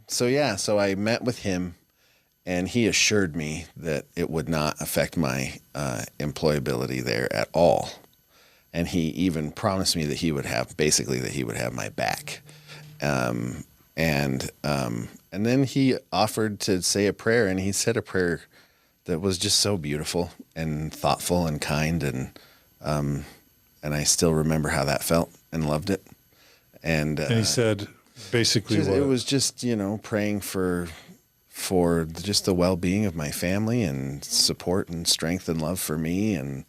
so I met with him, and he assured me that it would not affect my employability there at all. And he even promised me that he would have my back. And then he offered to say a prayer, and he said a prayer that was just so beautiful and thoughtful and kind. And I still remember how that felt and loved it. And he said basically what? It was just, praying for just the well-being of my family and support and strength and love for me. And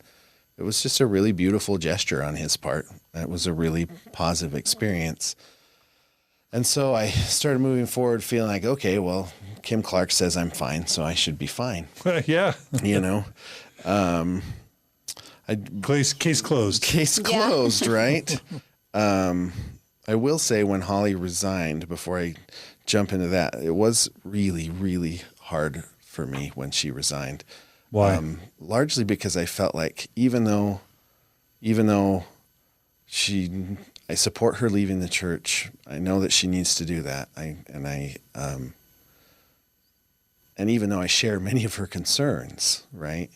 it was just a really beautiful gesture on his part. It was a really positive experience. And so I started moving forward feeling like, okay, well, Kim Clark says I'm fine, so I should be fine. Yeah. Case closed. Case closed, right? I will say when Holly resigned, before I jump into that, it was really, really hard for me when she resigned. Why? Largely because I felt like even though I support her leaving the church, I know that she needs to do that. And even though I share many of her concerns, right?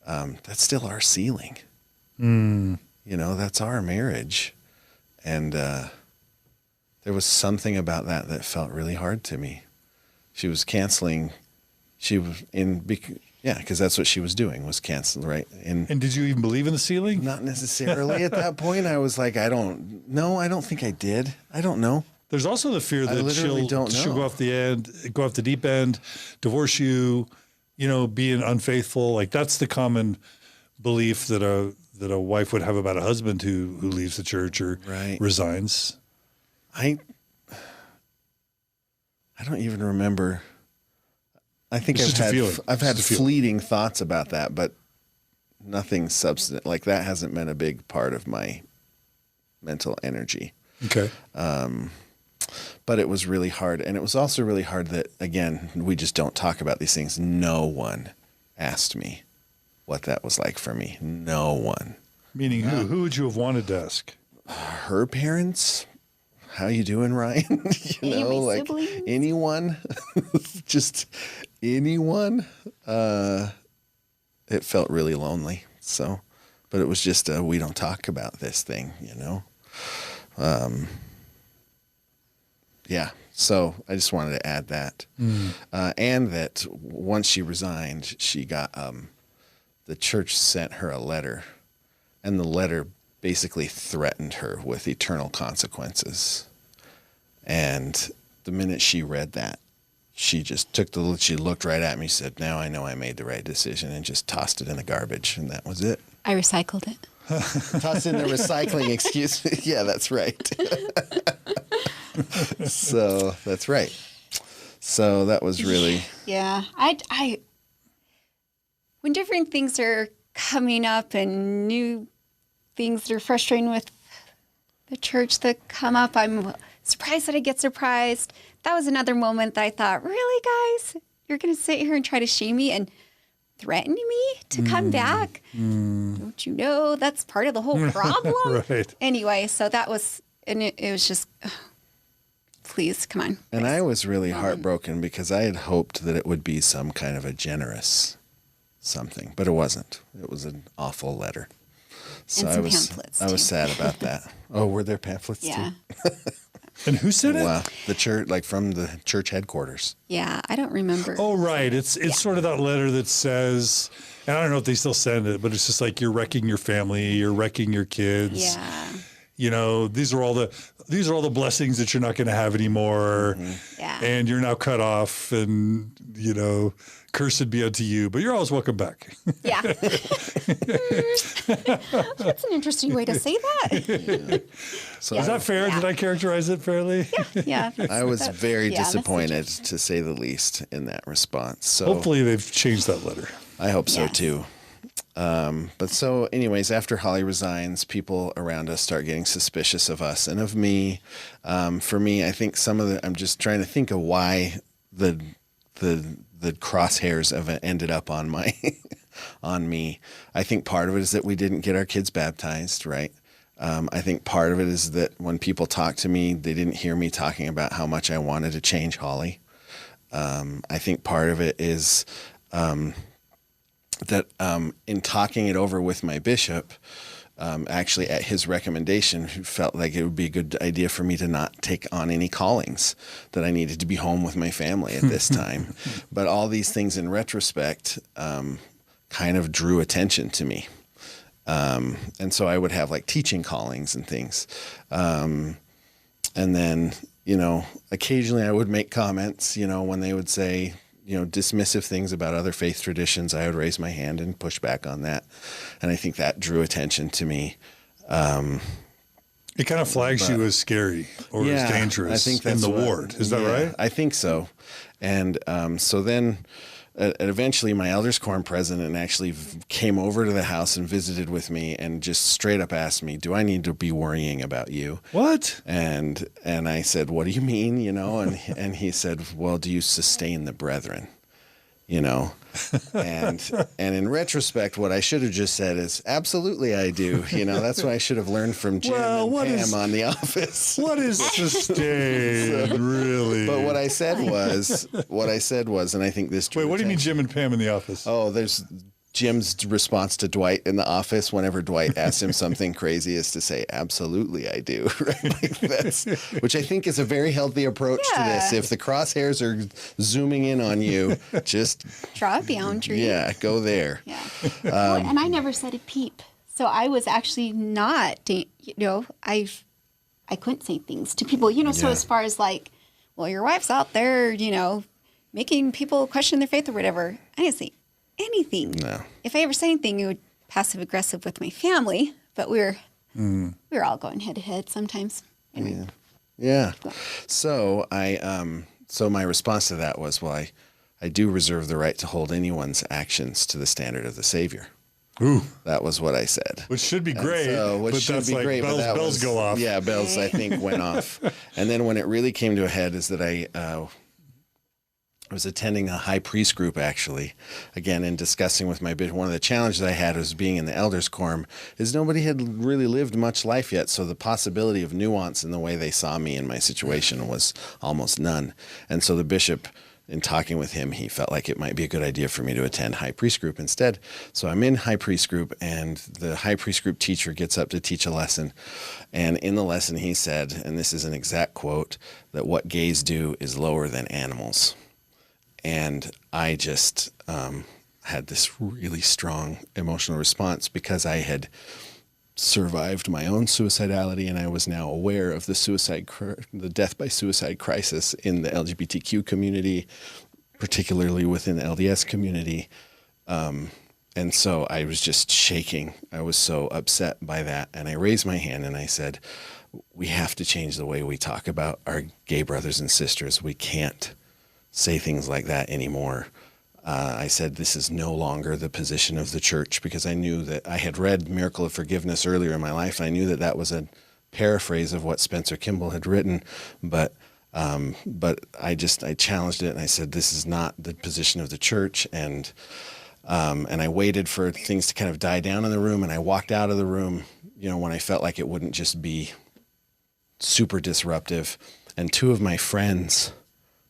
That's still our ceiling. That's our marriage. And there was something about that felt really hard to me. She was canceling. She was because that's what she was doing, was canceling, right? And did you even believe in the ceiling? Not necessarily at that point. I was like, I don't think I did. I don't know. There's also the fear that she'll go off the deep end, divorce you, being unfaithful. Like that's the common belief that a wife would have about a husband who leaves the church or resigns. I don't even remember. I think I've had fleeting thoughts about that, but nothing substantive. Like that hasn't been a big part of my mental energy. Okay. But it was really hard. And it was also really hard that, again, we just don't talk about these things. No one asked me what that was like for me. No one. Meaning who? Who would you have wanted to ask? Her parents. How you doing, Ryan? Siblings? Anyone. Just anyone. It felt really lonely. So, but it was just we don't talk about this thing, Yeah, so I just wanted to add that. And that once she resigned, she got, the church sent her a letter, and the letter basically threatened her with eternal consequences. And the minute she read that, she just she looked right at me, said, now I know I made the right decision, and just tossed it in the garbage, and that was it. I recycled it. Tossed in the recycling, excuse me. Yeah, that's right. So that's right. So that was really. Yeah. When different things are coming up and new things that are frustrating with the church that come up, I'm surprised that I get surprised. That was another moment that I thought, really, guys? You're going to sit here and try to shame me and threaten me to come back? Don't you know that's part of the whole problem? Right. Anyway, so that was, and it was just, please, come on. And I was really heartbroken because I had hoped that it would be some kind of a generous something, but it wasn't. It was an awful letter. So and some pamphlets, I was sad about that. Oh, were there pamphlets too? And who said it? Wow. The church, like from the church headquarters. Yeah, I don't remember. Oh, right. It's sort of that letter that says, and I don't know if they still send it, but it's just like you're wrecking your family, you're wrecking your kids. Yeah. These are all the blessings that you're not going to have anymore. Yeah. And you're now cut off, and cursed be unto you, but you're always welcome back. Yeah. That's an interesting way to say that. So is that fair? Did I characterize it fairly? Yeah. I was very disappointed, to say the least, in that response. So hopefully they've changed that letter. I hope so too. But so anyways, after Holly resigns, people around us start getting suspicious of us and of me. For me, I think I'm just trying to think of why the crosshairs of it ended up on on me. I think part of it is that we didn't get our kids baptized, right? I think part of it is that when people talk to me, they didn't hear me talking about how much I wanted to change Holly. I think part of it is that in talking it over with my bishop, actually at his recommendation, who felt like it would be a good idea for me to not take on any callings, that I needed to be home with my family at this time. But all these things in retrospect kind of drew attention to me. And so I would have like teaching callings and things. And then, occasionally I would make comments, when they would say, dismissive things about other faith traditions, I would raise my hand and push back on that. And I think that drew attention to me. It kind of flags you as scary or as dangerous in the ward. Is that right? I think so. And so then eventually my elders quorum president actually came over to the house and visited with me and just straight up asked me, do I need to be worrying about you? What? And I said, what do you mean? And he said, well, do you sustain the brethren? And in retrospect, what I should have just said is, absolutely I do. That's what I should have learned from Jim and Pam on The Office. What is sustain, really? But what I said was, and I think this. Wait, what do you mean Jim and Pam in The Office? Oh, there's Jim's response to Dwight in The Office whenever Dwight asks him something crazy is to say, absolutely I do. Right? Which I think is a very healthy approach to this. If the crosshairs are zooming in on you, just draw a boundary. Yeah, go there. Yeah. And I never said a peep. So I was actually not, I couldn't say things to people, so as far as like, well, your wife's out there, making people question their faith or whatever. I didn't say anything. No. If I ever said anything, it would passive aggressive with my family, but we were all going head to head sometimes. Anyway. Yeah. So so my response to that was, well, I do reserve the right to hold anyone's actions to the standard of the Savior. Ooh. That was what I said. Which should be great. Bells go off. Yeah, bells I think went off. And then when it really came to a head is that I was attending a high priest group, actually, again, in discussing with my bishop. One of the challenges I had was being in the elders quorum is nobody had really lived much life yet. So the possibility of nuance in the way they saw me in my situation was almost none. And so the bishop, in talking with him, he felt like it might be a good idea for me to attend high priest group instead. So I'm in high priest group, and the high priest group teacher gets up to teach a lesson. And in the lesson, he said, and this is an exact quote, that what gays do is lower than animals. And I just had this really strong emotional response because I had survived my own suicidality, and I was now aware of the death by suicide crisis in the LGBTQ community, particularly within the LDS community. And so I was just shaking. I was so upset by that. And I raised my hand and I said, we have to change the way we talk about our gay brothers and sisters. We can't say things like that anymore. I said, this is no longer the position of the church, because I knew that I had read Miracle of Forgiveness earlier in my life. And I knew that that was a paraphrase of what Spencer Kimball had written. But I challenged it and I said, this is not the position of the church. And I waited for things to kind of die down in the room. And I walked out of the room, when I felt like it wouldn't just be super disruptive. And two of my friends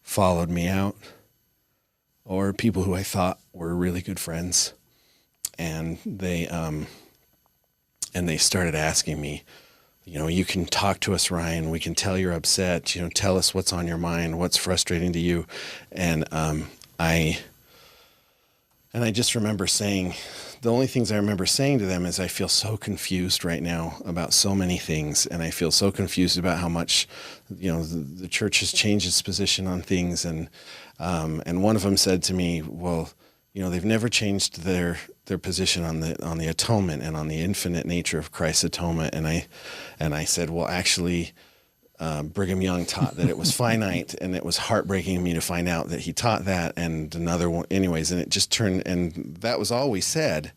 followed me out, or people who I thought were really good friends. And they started asking me, you can talk to us, Ryan. We can tell you're upset. Tell us what's on your mind, what's frustrating to you. And I just remember saying, the only things I remember saying to them is, I feel so confused right now about so many things. And I feel so confused about how much, the church has changed its position on things. And one of them said to me, well, they've never changed their position on the atonement and on the infinite nature of Christ's atonement. And I said, well, actually, Brigham Young taught that it was finite, and it was heartbreaking to me to find out that he taught that. And another one, anyways, and it just turned, and that was all we said.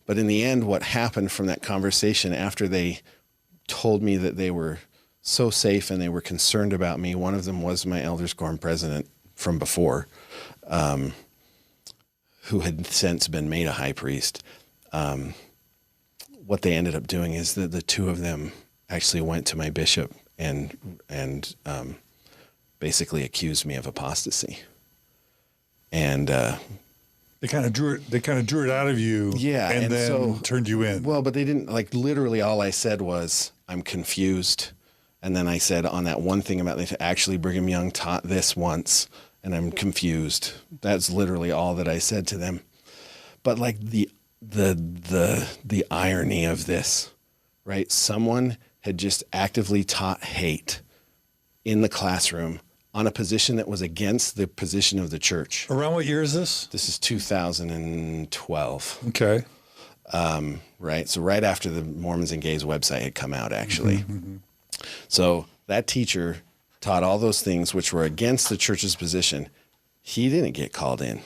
But in the end, what happened from that conversation, after they told me that they were so safe and they were concerned about me, one of them was my elders quorum president from before, who had since been made a high priest. What they ended up doing is that the two of them actually went to my bishop and basically accused me of apostasy. And they kind of drew it out of you, and then so, turned you in. Well, but they didn't, like, literally all I said was, I'm confused. And then I said on that one thing about actually Brigham Young taught this once, and I'm confused. That's literally all that I said to them. But like the irony of this, right? Someone had just actively taught hate in the classroom on a position that was against the position of the church. Around what year is this? This is 2012. Okay. Right. So right after the Mormons and Gays website had come out, actually. Mm-hmm. So that teacher taught all those things which were against the church's position. He didn't get called in.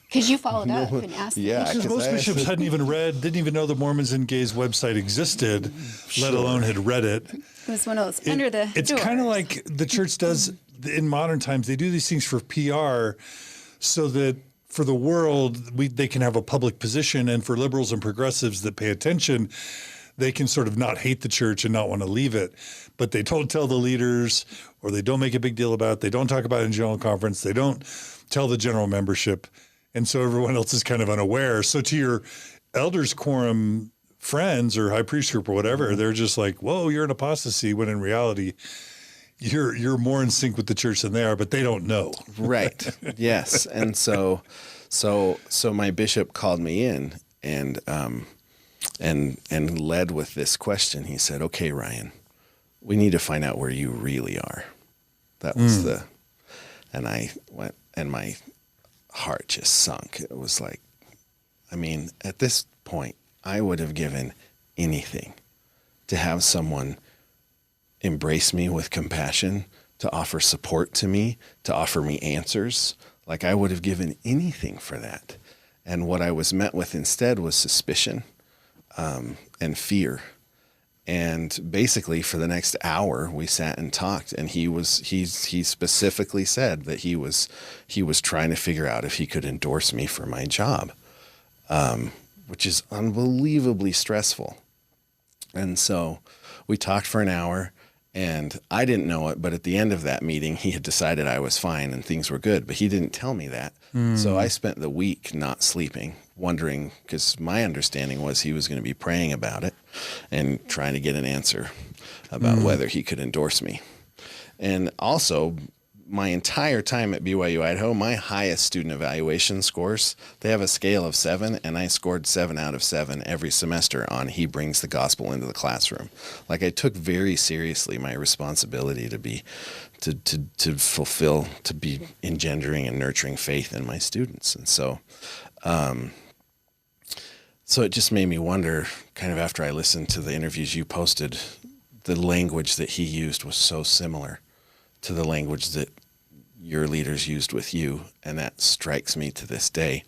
Because you followed up and asked. Yeah, because most bishops didn't even know the Mormons and Gays website existed, let alone had read it. It was one of those under the It's kind of like the church does in modern times. They do these things for PR so that for the world, they can have a public position, and for liberals and progressives that pay attention, they can sort of not hate the church and not want to leave it. But they don't tell the leaders, or they don't make a big deal about it. They don't talk about it in general conference. They don't tell the general membership. And so everyone else is kind of unaware. So to your elders quorum friends or high priest group or whatever, they're just like, whoa, you're in apostasy, when in reality, you're more in sync with the church than they are, but they don't know. Right. Yes. And so my bishop called me in and led with this question. He said, okay, Ryan, we need to find out where you really are. That was and I went, and my heart just sunk. It was like, I mean, at this point, I would have given anything to have someone embrace me with compassion, to offer support to me, to offer me answers. Like, I would have given anything for that. And what I was met with instead was suspicion and fear. And basically for the next hour we sat and talked, and he specifically said that he was trying to figure out if he could endorse me for my job, which is unbelievably stressful. And so we talked for an hour, and I didn't know it, but at the end of that meeting, he had decided I was fine and things were good, but he didn't tell me that. So I spent the week not sleeping, wondering, because my understanding was he was going to be praying about it and trying to get an answer about whether he could endorse me. And also, my entire time at BYU-Idaho, my highest student evaluation scores, they have a scale of 7, and I scored 7 out of 7 every semester on he brings the gospel into the classroom. Like, I took very seriously my responsibility to be engendering and nurturing faith in my students. And so it just made me wonder, kind of after I listened to the interviews you posted, the language that he used was so similar to the language that your leaders used with you, and that strikes me to this day.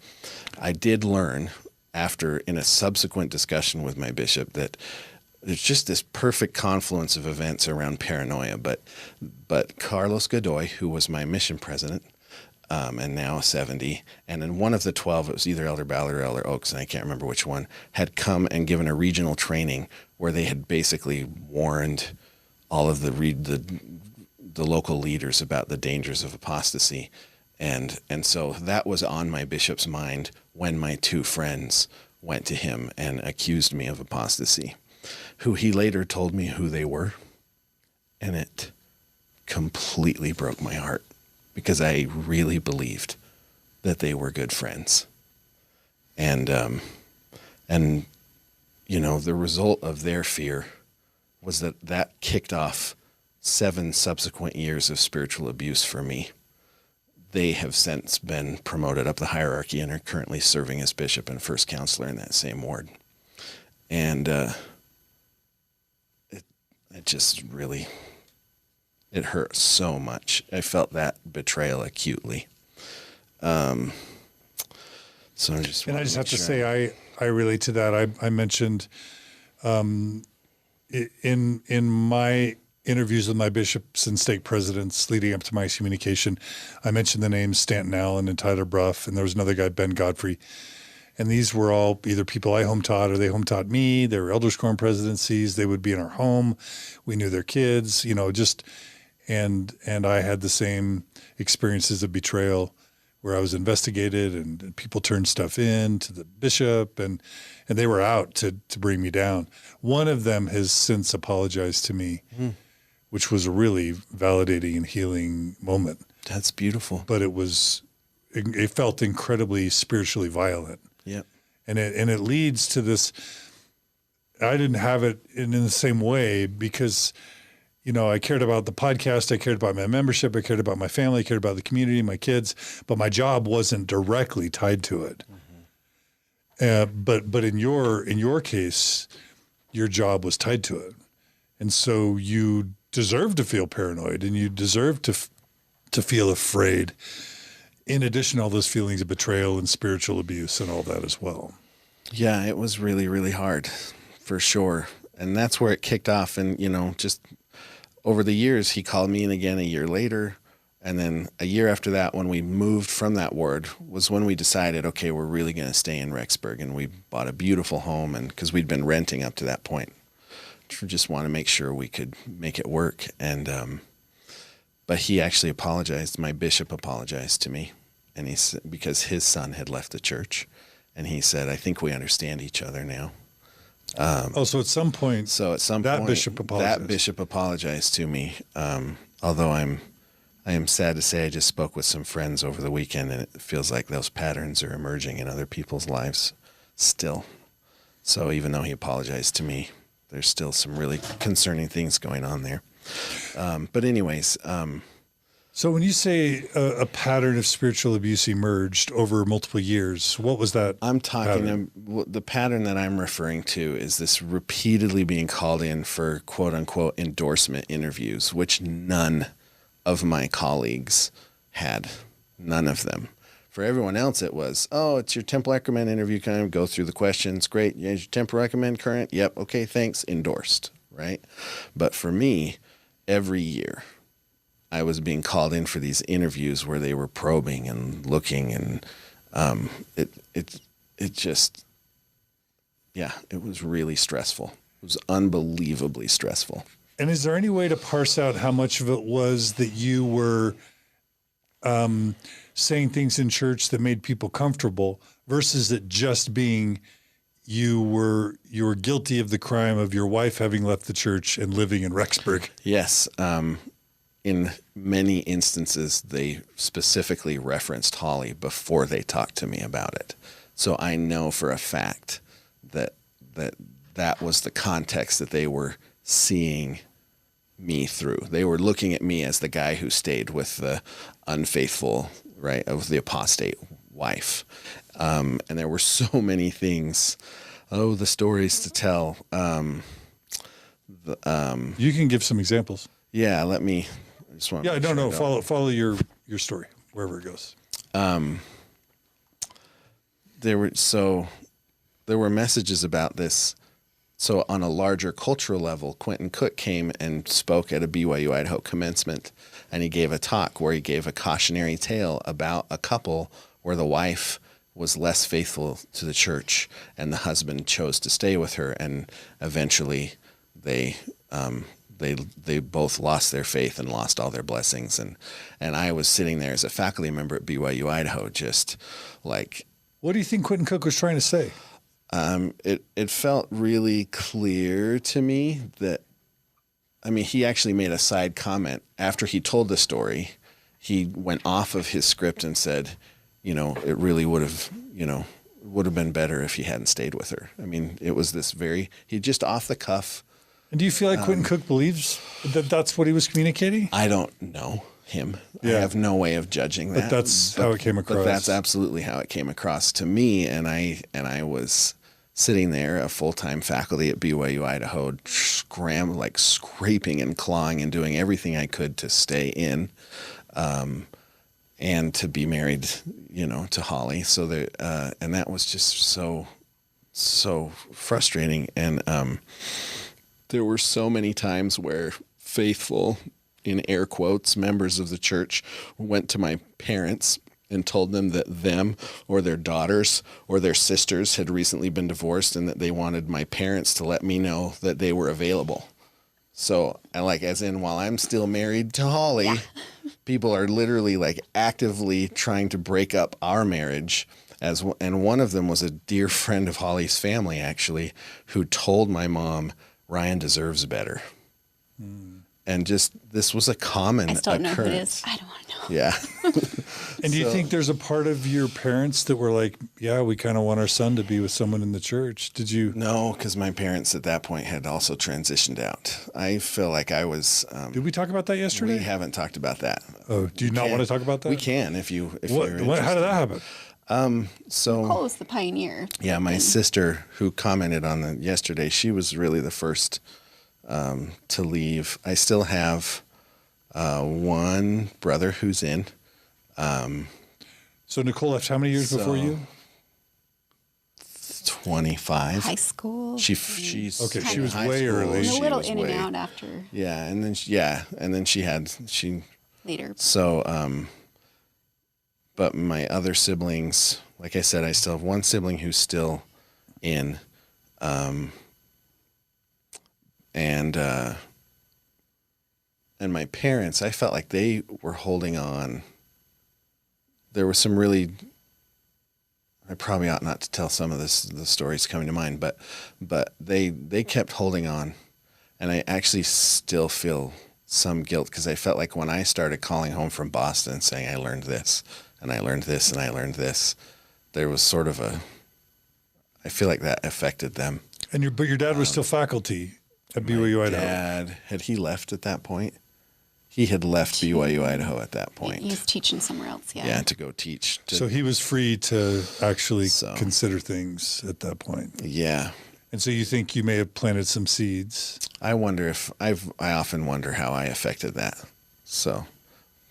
I did learn in a subsequent discussion with my bishop, that there's just this perfect confluence of events around paranoia. But Carlos Godoy, who was my mission president, and now 70, and in one of the 12, it was either Elder Ballard or Elder Oaks, and I can't remember which one, had come and given a regional training where they had basically warned all of the local leaders about the dangers of apostasy. And so that was on my bishop's mind when my 2 friends went to him and accused me of apostasy, who he later told me who they were. And it completely broke my heart, because I really believed that they were good friends. And you know, the result of their fear was that kicked off 7 subsequent years of spiritual abuse for me. They have since been promoted up the hierarchy and are currently serving as bishop and first counselor in that same ward. And it just really, it hurt so much. I felt that betrayal acutely. So I just have to say, I relate to that. I mentioned in my interviews with my bishops and stake presidents leading up to my excommunication, I mentioned the names Stanton Allen and Tyler Bruff, and there was another guy, Ben Godfrey. And these were all either people I home taught or they home taught me. They were elders quorum presidencies. They would be in our home. We knew their kids, and I had the same experiences of betrayal where I was investigated and people turned stuff in to the bishop and they were out to bring me down. One of them has since apologized to me, which was a really validating and healing moment. That's beautiful. But it felt incredibly spiritually violent. Yep. And it leads to this. I didn't have it in the same way because, I cared about the podcast, I cared about my membership, I cared about my family, I cared about the community, my kids, but my job wasn't directly tied to it. But in your case, your job was tied to it, and so you deserve to feel paranoid, and you deserve to feel afraid. In addition to all those feelings of betrayal and spiritual abuse and all that as well. Yeah, it was really, really hard, for sure. And that's where it kicked off. And, just over the years, he called me in again a year later. And then a year after that, when we moved from that ward, was when we decided, okay, we're really going to stay in Rexburg. And we bought a beautiful home, and because we'd been renting up to that point. Just want to make sure we could make it work. And but he actually apologized. My bishop apologized to me, and he said, because his son had left the church, and he said, "I think we understand each other now." So at some point, that bishop apologized to me. Although I am sad to say, I just spoke with some friends over the weekend, and it feels like those patterns are emerging in other people's lives still. So even though he apologized to me, there's still some really concerning things going on there. But anyways. So when you say a pattern of spiritual abuse emerged over multiple years, what was that? The pattern that I'm referring to is this repeatedly being called in for quote unquote endorsement interviews, which none of my colleagues had. None of them. For everyone else, it was, it's your temple recommend interview, kind of go through the questions. Great. Yeah, is your temple recommend current? Yep. Okay. Thanks. Endorsed. Right. But for me, every year I was being called in for these interviews where they were probing and looking, and it was really stressful. It was unbelievably stressful. And is there any way to parse out how much of it was that you were saying things in church that made people comfortable versus it just being you were guilty of the crime of your wife having left the church and living in Rexburg? Yes. In many instances, they specifically referenced Holly before they talked to me about it. So I know for a fact that was the context that they were seeing me through. They were looking at me as the guy who stayed with the unfaithful, right, of the apostate wife. And there were so many things, the stories to tell. You can give some examples. Yeah, follow your story wherever it goes. There were messages about this. So on a larger cultural level, Quentin Cook came and spoke at a BYU-Idaho commencement, and he gave a talk where he gave a cautionary tale about a couple where the wife was less faithful to the church and the husband chose to stay with her, and eventually they both lost their faith and lost all their blessings. And I was sitting there as a faculty member at BYU-Idaho, just like. What do you think Quentin Cook was trying to say? It felt really clear to me that, he actually made a side comment after he told the story. He went off of his script and said, it really would have been better if he hadn't stayed with her. It was he just off the cuff. And do you feel like Quentin Cook believes that that's what he was communicating? I don't know him. Yeah. I have no way of judging that. But that's how it came across. But that's absolutely how it came across to me. And I was sitting there, a full-time faculty at BYU-Idaho, scraping and clawing and doing everything I could to stay in, and to be married, to Holly. So and that was just so frustrating. And there were so many times where faithful, in air quotes, members of the church went to my parents and told them that them or their daughters or their sisters had recently been divorced and that they wanted my parents to let me know that they were available. So, while I'm still married to Holly, people are literally like actively trying to break up our marriage. And one of them was a dear friend of Holly's family, actually, who told my mom, Ryan deserves better. And just, this was a common occurrence. I still don't know who it is. I don't want to know. Yeah. And do you think there's a part of your parents that were like, yeah, we kind of want our son to be with someone in the church? Did you? No, because my parents at that point had also transitioned out. I feel like I was. Did we talk about that yesterday? We haven't talked about that. Oh, do you not want to talk about that? We can if you're interested. How did that happen? So Nicole was the pioneer. Yeah, my sister who commented on it yesterday, she was really the first to leave. I still have one brother who's in. So Nicole left how many years before you? 25. High school. She's okay. She was way early. A little in and out after. Yeah, and then she later. So but my other siblings, like I said, I still have one sibling who's still in, and my parents, I felt like they were holding on. There was some really, I probably ought not to tell some of the stories coming to mind, but they kept holding on, and I actually still feel some guilt because I felt like when I started calling home from Boston saying I learned this and I learned this and I learned this, there was sort of I feel like that affected them. But your dad was still faculty at BYU-Idaho. Dad, had he left at that point? He had left BYU-Idaho at that point. He was teaching somewhere else, yeah. Yeah, to go teach. So he was free to actually consider things at that point. Yeah. And so you think you may have planted some seeds? I wonder if I often wonder how I affected that. So,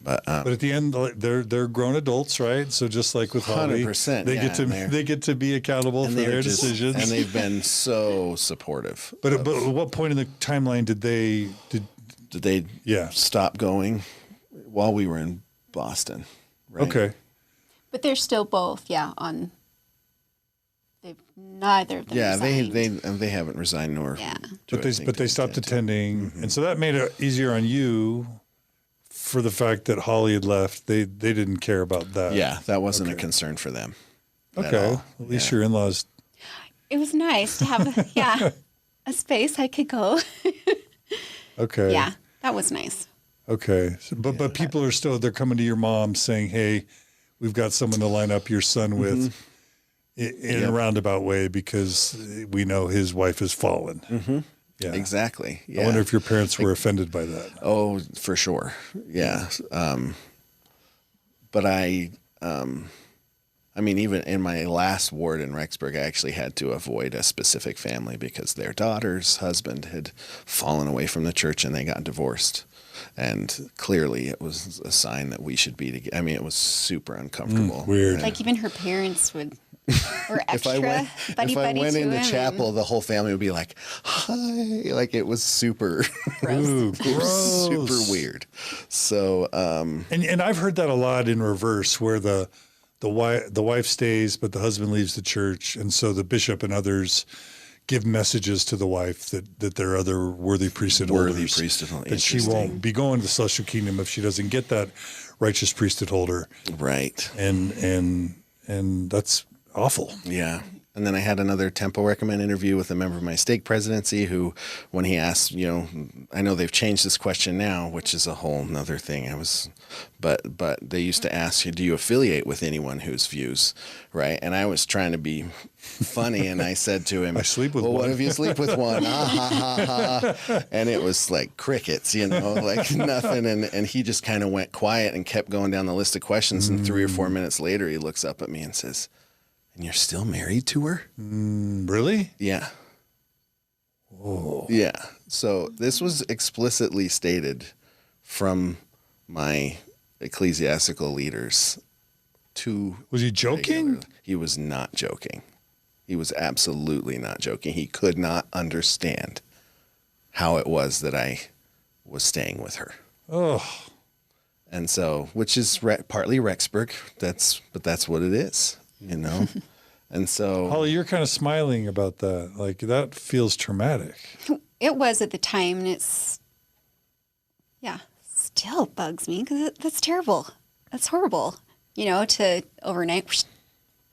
but at the end, they're grown adults, right? So just like with Holly, 100%, they get to be be for their decisions, and they've been so supportive. But at what point in the timeline did they stop going? While we were in Boston, right? Okay. But they're still both, on. They've neither of them. Yeah, resigned. they haven't resigned nor. Yeah. But they stopped attending, and so that made it easier on you. For the fact that Holly had left, they didn't care about that. Yeah, that wasn't a concern for them. Okay, at least your in-laws. It was nice to have a space I could go. Okay. Yeah, that was nice. Okay, but people are they're coming to your mom saying, "Hey, we've got someone to line up your son with." In a roundabout way, because we know his wife has fallen. Mm-hmm. Yeah, exactly. Yeah. I wonder if your parents were offended by that. Oh, for sure. Yeah. But I mean, even in my last ward in Rexburg, I actually had to avoid a specific family because their daughter's husband had fallen away from the church and they got divorced. And clearly it was a sign that we should be together. I mean, it was super uncomfortable. Weird. Like even her parents were extra if I went into chapel, the whole family would be like, "Hi!" Like it was super, Ooh, gross. super weird. So, and I've heard that a lot in reverse, where the wife stays, but the husband leaves the church, and so the bishop and others give messages to the wife that there are other worthy priesthood holders, that she won't be going to the celestial kingdom if she doesn't get that righteous priesthood holder. Right. And that's awful. Yeah. And then I had another Temple Recommend interview with a member of my stake presidency who, when he asked, I know they've changed this question now, which is a whole nother thing. But they used to ask you, do you affiliate with anyone whose views, right? And I was trying to be funny, and I said to him, I sleep with one. What if you sleep with one? Ah, ha, ha, ha. And it was like crickets, like nothing. And he just kind of went quiet and kept going down the list of questions. And 3 or 4 minutes later, he looks up at me and says, "And you're still married to her?" Really? Yeah. Oh. Yeah. So this was explicitly stated from my ecclesiastical leaders to. Was he joking? He was not joking. He was absolutely not joking. He could not understand how it was that I was staying with her. Oh. And so, which is partly Rexburg. But that's what it is. And so, Holly, you're kind of smiling about that. Like, that feels traumatic. It was at the time, and it's still bugs me because that's terrible. That's horrible, to overnight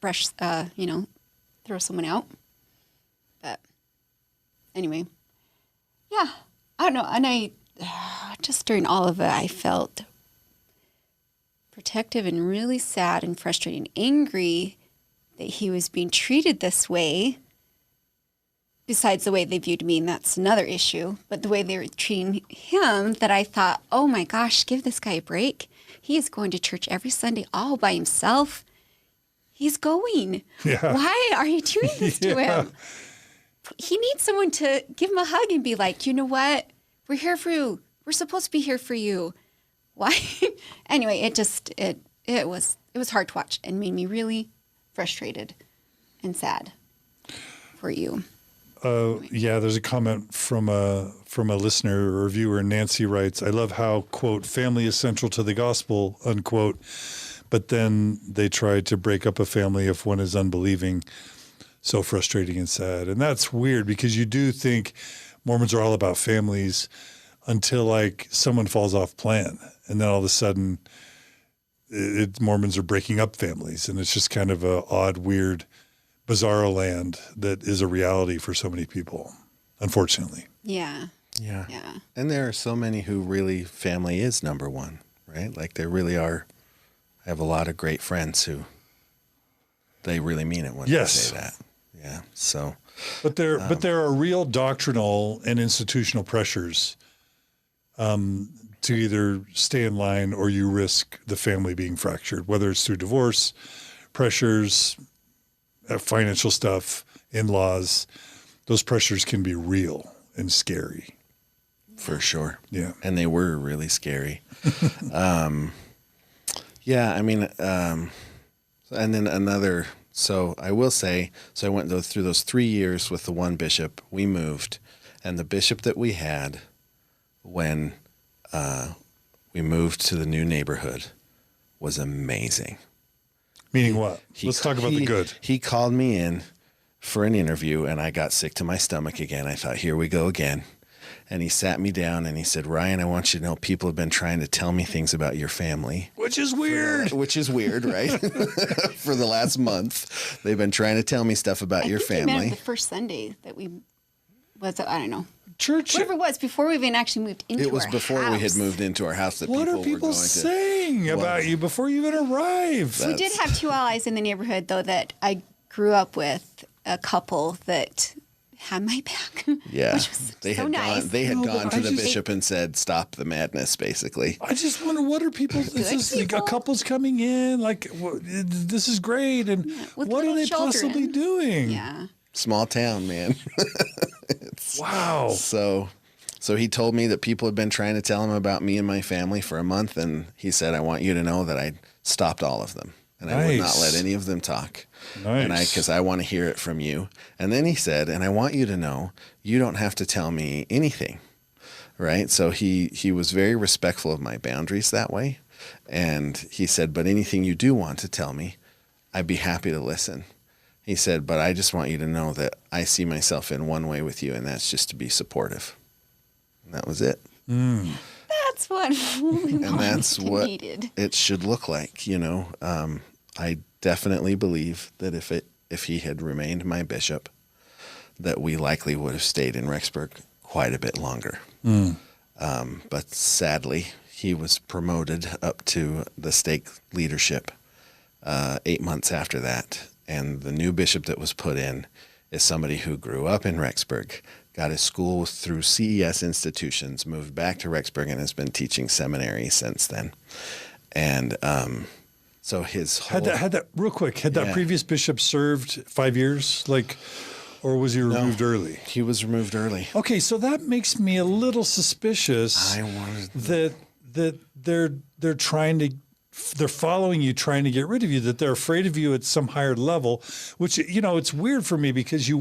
brush, throw someone out. But anyway, yeah, I don't know. And I just during all of it, I felt protective and really sad and frustrated and angry that he was being treated this way. Besides the way they viewed me, and that's another issue, but the way they were treating him, that I thought, oh my gosh, give this guy a break. He is going to church every Sunday all by himself. He's going. Yeah. Why are you doing this to him? He needs someone to give him a hug and be like, you know what? We're here for you. We're supposed to be here for you. Why? Anyway, it was hard to watch and made me really frustrated and sad for you. Yeah, there's a comment from a listener or viewer. Nancy writes, I love how, quote, family is central to the gospel, unquote, but then they try to break up a family if one is unbelieving. So frustrating and sad. And that's weird because you do think Mormons are all about families until like someone falls off plan. And then all of a sudden Mormons are breaking up families. And it's just kind of a odd, weird, bizarro land that is a reality for so many people, unfortunately. Yeah. Yeah. Yeah. And there are so many who really family is number one, right? Like there really are. I have a lot of great friends who they really mean it when they say that. Yeah. So, but there are real doctrinal and institutional pressures to either stay in line or you risk the family being fractured, whether it's through divorce, pressures, financial stuff, in-laws. Those pressures can be real and scary. For sure. Yeah. And they were really scary. Yeah, I mean, and then another, so I will say, so I went through those 3 years with the one bishop, we moved, and the bishop that we had when we moved to the new neighborhood was amazing. Meaning what? Let's talk about the good. He called me in for an interview, and I got sick to my stomach again. I thought, here we go again. And he sat me down and he said, Ryan, I want you to know people have been trying to tell me things about your family. Which is weird. Which is weird, right? For the last month, they've been trying to tell me stuff about your family. I think the first Sunday that we was, I don't know. Church. Whatever it was, before we even actually moved into our house. It was before we had moved into our house that what people are people were going saying about you before you even arrive? We did have two allies in the neighborhood, though, that I grew up with, a couple that had my back. Yeah. Which was they so had nice. Gone, they had gone to the bishop and said, stop the madness, basically. I just wonder, what are people, this is a couple's coming in, like, this is great, and what are they possibly doing? Yeah. Small town, man. Wow. So he told me that people had been trying to tell him about me and my family for a month, and he said, I want you to know that I stopped all of them, and I would not let any of them talk. Nice. Because I want to hear it from you. And then he said, and I want you to know, you don't have to tell me anything, right? So he was very respectful of my boundaries that way. And he said, but anything you do want to tell me, I'd be happy to listen. He said, but I just want you to know that I see myself in one way with you, and that's just to be supportive. And that was it. Mm. That's what needed. It should look like, you know. I definitely believe that if he had remained my bishop, that we likely would have stayed in Rexburg quite a bit longer. Mm. But sadly, he was promoted up to the stake leadership 8 months after that. And the new bishop that was put in is somebody who grew up in Rexburg, got his school through CES institutions, moved back to Rexburg, and has been teaching seminary since then. And so his whole... Had that previous bishop served 5 years, or was he removed early? He was removed early. Okay, so that makes me a little suspicious that they're trying to... They're following you, trying to get rid of you, that they're afraid of you at some higher level, which, you know, it's weird for me because you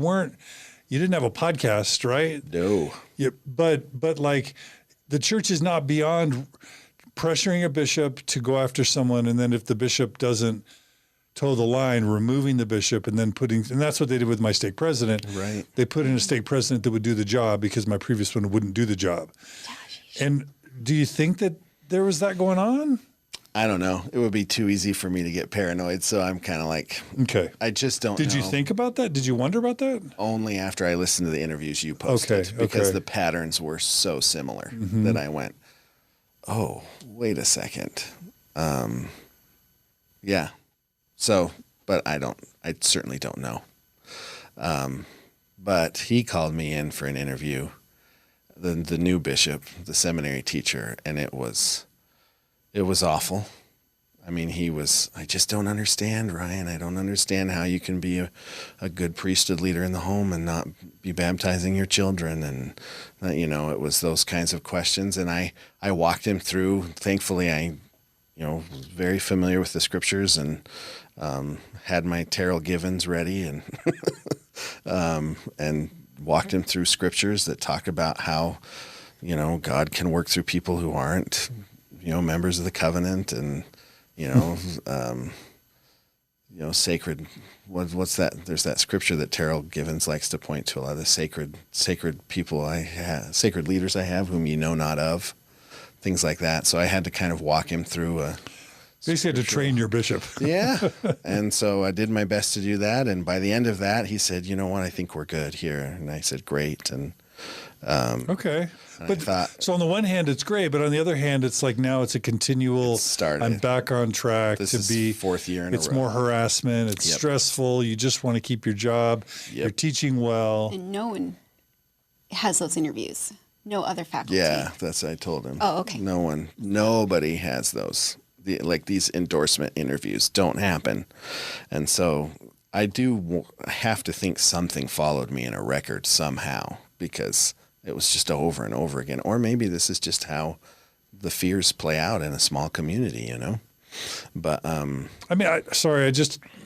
didn't have a podcast, right? No. Yeah, but like the church is not beyond pressuring a bishop to go after someone. And then if the bishop doesn't toe the line, removing the bishop and then and that's what they did with my stake president. Right. They put in a stake president that would do the job because my previous one wouldn't do the job. And do you think that there was that going on? I don't know. It would be too easy for me to get paranoid. So I'm kind of like, okay. I just don't know. Did you think about that? Did you wonder about that? Only after I listened to the interviews you posted. Because the patterns were so similar that I went, oh, wait a second. Yeah. So, but I certainly don't know. But he called me in for an interview, the new bishop, the seminary teacher, and it was awful. I mean, I just don't understand, Ryan. I don't understand how you can be a good priesthood leader in the home and not be baptizing your children. And, it was those kinds of questions. And I walked him through. Thankfully, I was very familiar with the scriptures and had my Terrell Givens ready and and walked him through scriptures that talk about how, God can work through people who aren't, members of the covenant and, sacred. What's that? There's that scripture that Terrell Givens likes to point to, a lot of the sacred people sacred leaders I have, whom you know not of, things like that. So I had to kind of walk him through basically had to train your bishop. Yeah. And so I did my best to do that. And by the end of that, he said, you know what, I think we're good here. And I said, great. And okay. But so on the one hand, it's great, but on the other hand, it's like now it's a continual. I'm back on track this to is be fourth year in a row. It's more harassment. It's stressful. You just want to keep your job. You're teaching well. And no one has those interviews. No other faculty. Yeah, that's what I told him. Oh, okay. Nobody has those. These endorsement interviews don't happen, and so I have to think something followed me in a record somehow, because it was just over and over again. Or maybe this is just how the fears play out in a small community, But I mean,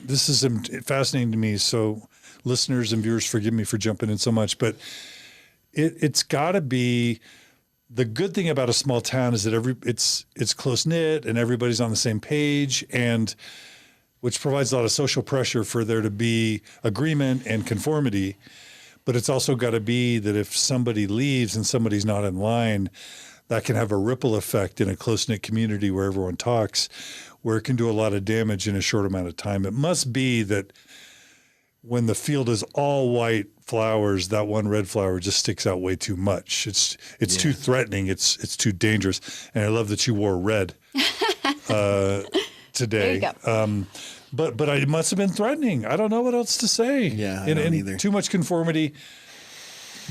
this is fascinating to me. So listeners and viewers, forgive me for jumping in so much, but it's got to be. The good thing about a small town is that it's close knit and everybody's on the same page, and which provides a lot of social pressure for there to be agreement and conformity. But it's also got to be that if somebody leaves and somebody's not in line, that can have a ripple effect in a close knit community where everyone talks, where it can do a lot of damage in a short amount of time. It must be that when the field is all white flowers, that one red flower just sticks out way too much. It's too threatening. It's too dangerous. And I love that you wore red today. There you go. But it must have been threatening. I don't know what else to say. Yeah, I don't either. Too much conformity,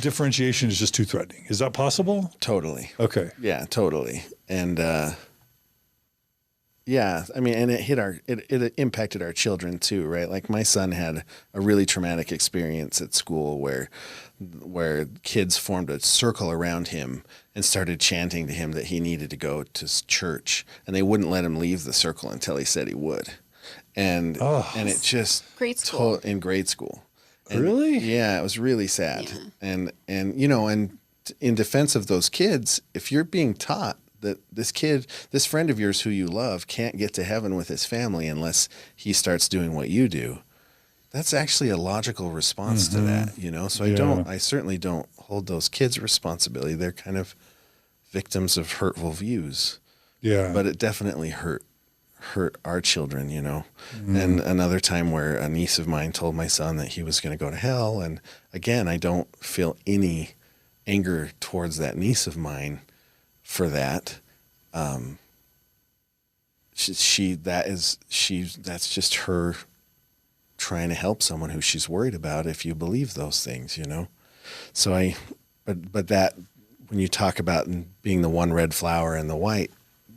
differentiation is just too threatening. Is that possible? Totally. Okay. Yeah, totally. And yeah, I mean, and it impacted our children too, right? Like my son had a really traumatic experience at school where kids formed a circle around him and started chanting to him that he needed to go to church, and they wouldn't let him leave the circle until he said he would. And it just grade school. In grade school. And really? Yeah, it was really sad. Yeah. And in defense of those kids, if you're being taught that this friend of yours who you love can't get to heaven with his family unless he starts doing what you do, that's actually a logical response to that, So I certainly don't hold those kids responsibility. They're kind of victims of hurtful views. Yeah. But it definitely hurt our children, And another time where a niece of mine told my son that he was going to go to hell. And again, I don't feel any anger towards that niece of mine for that. That's just her trying to help someone who she's worried about if you believe those things, So but that, when you talk about being the one red flower in the white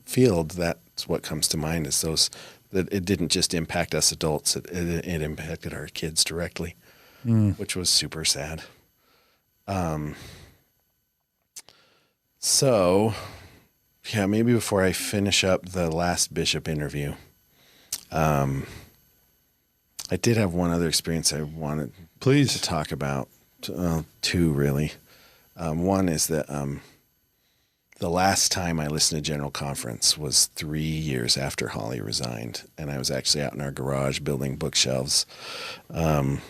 field, that's what comes to mind, is that it didn't just impact us adults, it impacted our kids directly, which was super sad. So, yeah, maybe before I finish up the last bishop interview, I did have one other experience I wanted to talk about, two really. One is that the last time I listened to General Conference was 3 years after Holly resigned, and I was actually out in our garage building bookshelves, and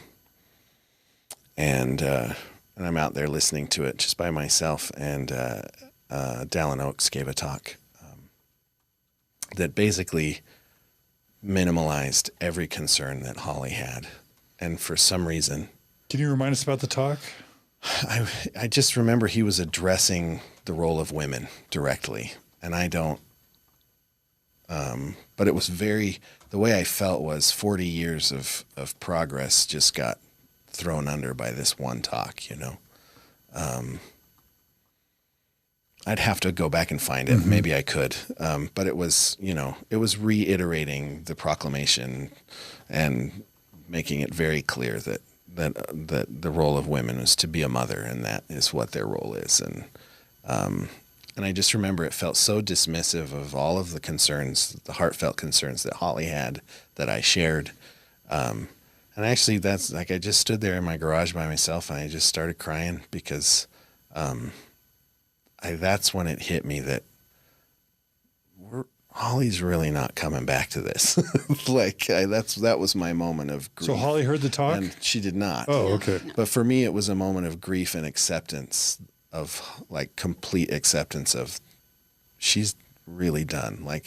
I'm out there listening to it just by myself, and Dallin Oaks gave a talk that basically minimalized every concern that Holly had. And for some reason, can you remind us about the talk? I just remember he was addressing the role of women directly, and I don't, but it was the way I felt was 40 years of progress just got thrown under by this one talk, you know. I'd have to go back and find it. Maybe I could. But it was, you know, it was reiterating the proclamation and making it very clear that the role of women is to be a mother, and that is what their role is. And I just remember it felt so dismissive of all of the concerns, the heartfelt concerns that Holly had, that I shared. And actually, that's like, I just stood there in my garage by myself and I just started crying because that's when it hit me that Holly's really not coming back to this. That was my moment of grief. So Holly heard the talk? And she did not. Oh, okay. But for me, it was a moment of grief and acceptance, of like complete acceptance of she's really done. Like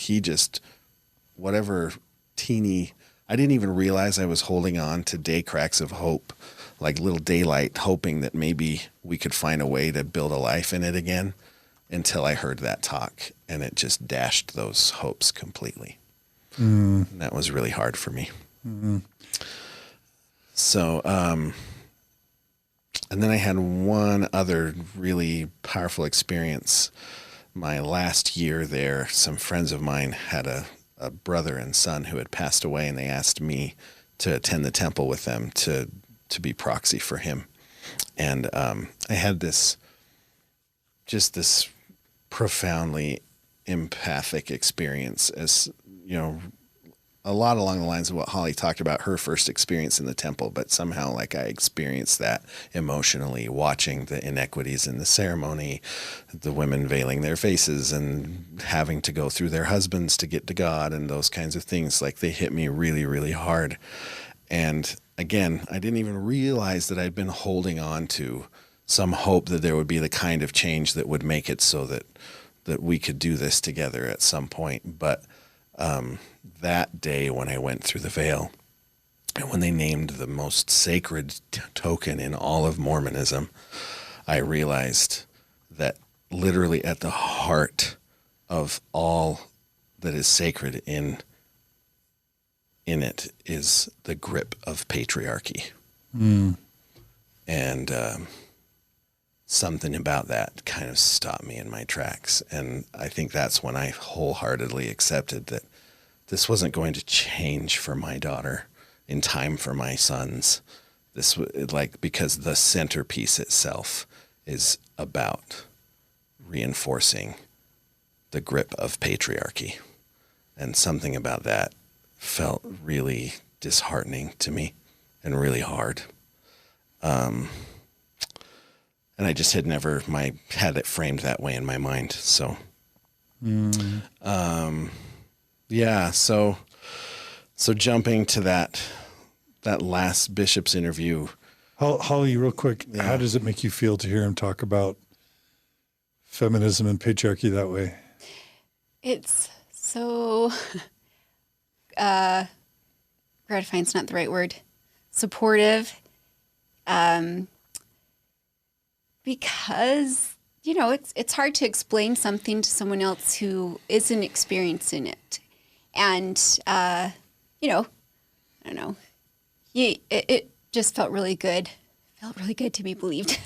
whatever teeny, I didn't even realize I was holding on to day cracks of hope, like little daylight, hoping that maybe we could find a way to build a life in it again, until I heard that talk, and it just dashed those hopes completely. And that was really hard for me. So, and then I had one other really powerful experience. My last year there, some friends of mine had a brother and son who had passed away, and they asked me to attend the temple with them to be proxy for him. And I had this profoundly empathic experience, as you know, a lot along the lines of what Holly talked about, her first experience in the temple, but somehow like I experienced that emotionally, watching the inequities in the ceremony, the women veiling their faces and having to go through their husbands to get to God, and those kinds of things. Like, they hit me really, really hard. And again, I didn't even realize that I'd been holding on to some hope that there would be the kind of change that would make it so that we could do this together at some point. But that day when I went through the veil, and when they named the most sacred token in all of Mormonism, I realized that literally at the heart of all that is sacred in it is the grip of patriarchy. And something about that kind of stopped me in my tracks. And I think that's when I wholeheartedly accepted that this wasn't going to change for my daughter in time for my sons. This because the centerpiece itself is about reinforcing the grip of patriarchy. And something about that felt really disheartening to me and really hard. And I just had never had it framed that way in my mind. So, yeah. So jumping to that last bishop's interview. Holly, real quick, How does it make you feel to hear him talk about feminism and patriarchy that way? It's so gratifying's not the right word. Supportive. Because, you know, it's hard to explain something to someone else who isn't experiencing it. And, you know, I don't know. It just felt really good. Felt really good to be believed.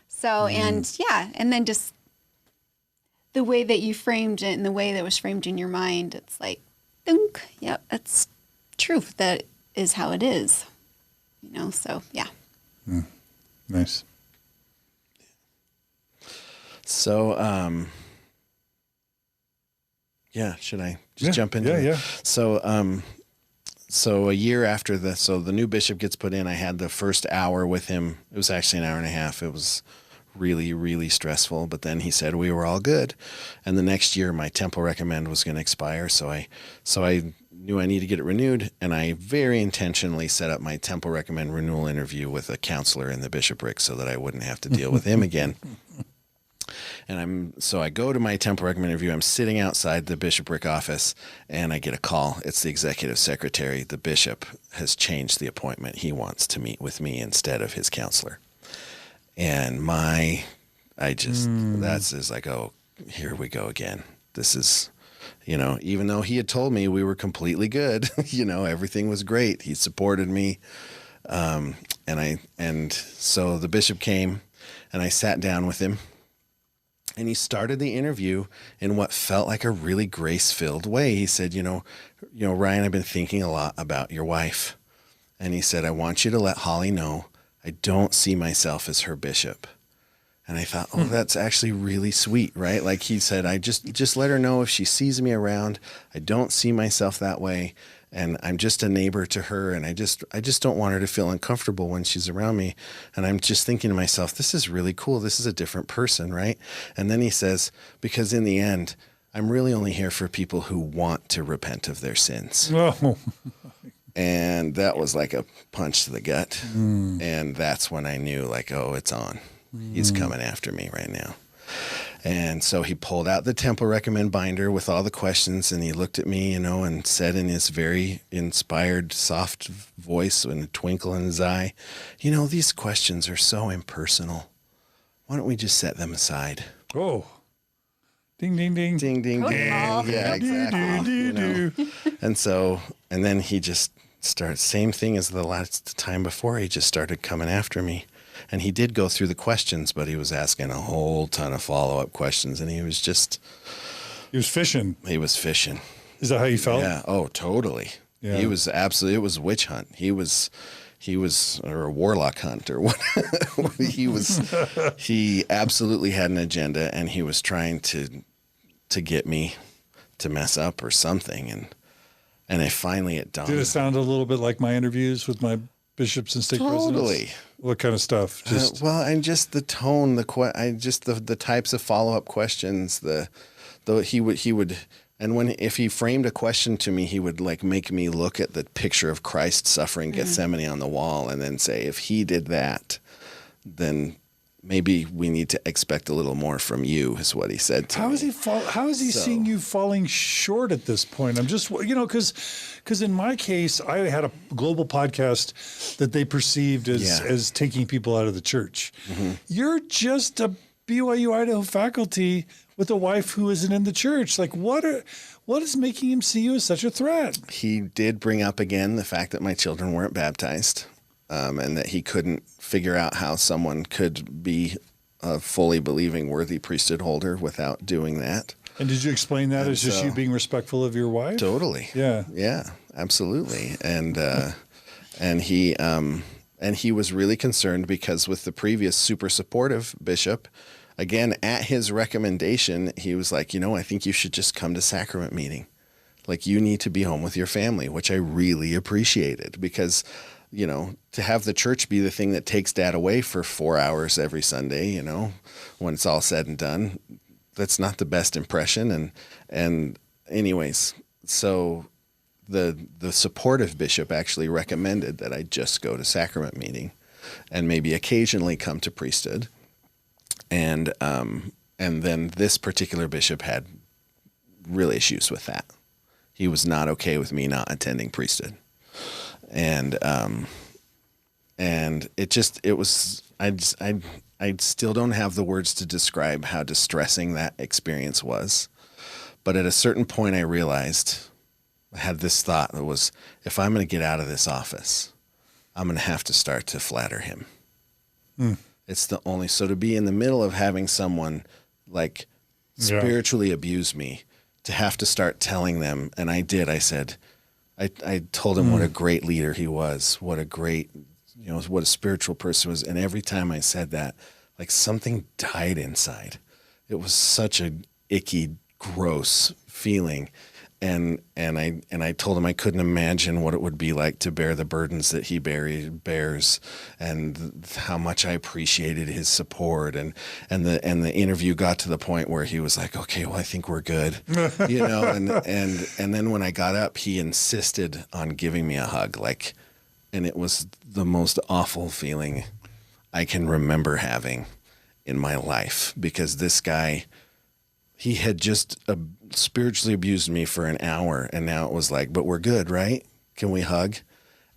So, and yeah, and then just the way that you framed it and the way that was framed in your mind, it's like, dunk, yep, that's true. That is how it is. You know, so yeah. Nice. So, yeah, should I just jump into it? Yeah. So a year after the new bishop gets put in, I had the first hour with him. It was actually an hour and a half. It was really, really stressful, but then he said we were all good. And the next year my temple recommend was going to expire. So I knew I needed to get it renewed. And I very intentionally set up my temple recommend renewal interview with a counselor in the bishopric so that I wouldn't have to deal with him again. So I go to my temple recommend interview. I'm sitting outside the bishopric office, and I get a call. It's the executive secretary. The bishop has changed the appointment. He wants to meet with me instead of his counselor. And that's just like, oh, here we go again. This is, even though he had told me we were completely good, everything was great. He supported me. And so the bishop came, and I sat down with him, and he started the interview in what felt like a really grace-filled way. He said, Ryan, I've been thinking a lot about your wife. And he said, I want you to let Holly know I don't see myself as her bishop. And I thought, oh, that's actually really sweet, right? Like he said, I just let her know if she sees me around, I don't see myself that way. And I'm just a neighbor to her. And I just don't want her to feel uncomfortable when she's around me. And I'm just thinking to myself, this is really cool. This is a different person, right? And then he says, because in the end, I'm really only here for people who want to repent of their sins. Oh. And that was like a punch to the gut. And that's when I knew, like, oh, it's on. He's coming after me right now. And so he pulled out the temple recommend binder with all the questions, and he looked at me, and said in his very inspired, soft voice and a twinkle in his eye, these questions are so impersonal. Why don't we just set them aside? Oh. Ding, ding, ding. Ding, ding, ding. Yeah, exactly. And then he just started, same thing as the last time before, he just started coming after me. And he did go through the questions, but he was asking a whole ton of follow-up questions, and he was fishing. He was fishing. Is that how you felt? Yeah. Oh, totally. Yeah. He was absolutely, it was a witch hunt. He was, or a warlock hunt or what. He absolutely had an agenda, and he was trying to get me to mess up or something. And it dawned. Did it sound a little bit like my interviews with my bishops and stake presidents? Totally. What kind of stuff? And just the tone, the types of follow-up questions, he would, and if he framed a question to me, he would like make me look at the picture of Christ suffering Gethsemane on the wall, and then say, if he did that, then maybe we need to expect a little more from you, is what he said to me. How is he seeing you falling short at this point? I'm just, because in my case, I had a global podcast that they perceived as taking people out of the church. Mm-hmm. You're just a BYU-Idaho faculty with a wife who isn't in the church. Like, what is making him see you as such a threat? He did bring up again the fact that my children weren't baptized. And that he couldn't figure out how someone could be a fully believing, worthy priesthood holder without doing that. And did you explain that as just you being respectful of your wife? Totally. Yeah. Yeah, absolutely. And he was really concerned because with the previous super supportive bishop, again, at his recommendation, he was like, I think you should just come to sacrament meeting. Like, you need to be home with your family, which I really appreciated because to have the church be the thing that takes dad away for 4 hours every Sunday, when it's all said and done, that's not the best impression. And anyways, so the supportive bishop actually recommended that I just go to sacrament meeting and maybe occasionally come to priesthood. And then this particular bishop had real issues with that. He was not okay with me not attending priesthood. And I still don't have the words to describe how distressing that experience was. But at a certain point I realized, I had this thought that was, if I'm going to get out of this office, I'm going to have to start to flatter him. It's the only, so to be in the middle of having someone like spiritually abuse me, to have to start telling them, and I did, I said, I told him what a great leader he was, what a great, what a spiritual person was. And every time I said that, like something died inside. It was such a icky, gross feeling. And I told him I couldn't imagine what it would be like to bear the burdens that he bears, and how much I appreciated his support. And the interview got to the point where he was like, okay, well, I think we're good, and then when I got up, he insisted on giving me a hug, and it was the most awful feeling I can remember having. in my life, because this guy, he had just spiritually abused me for an hour, and now it was like, but we're good, right? Can we hug?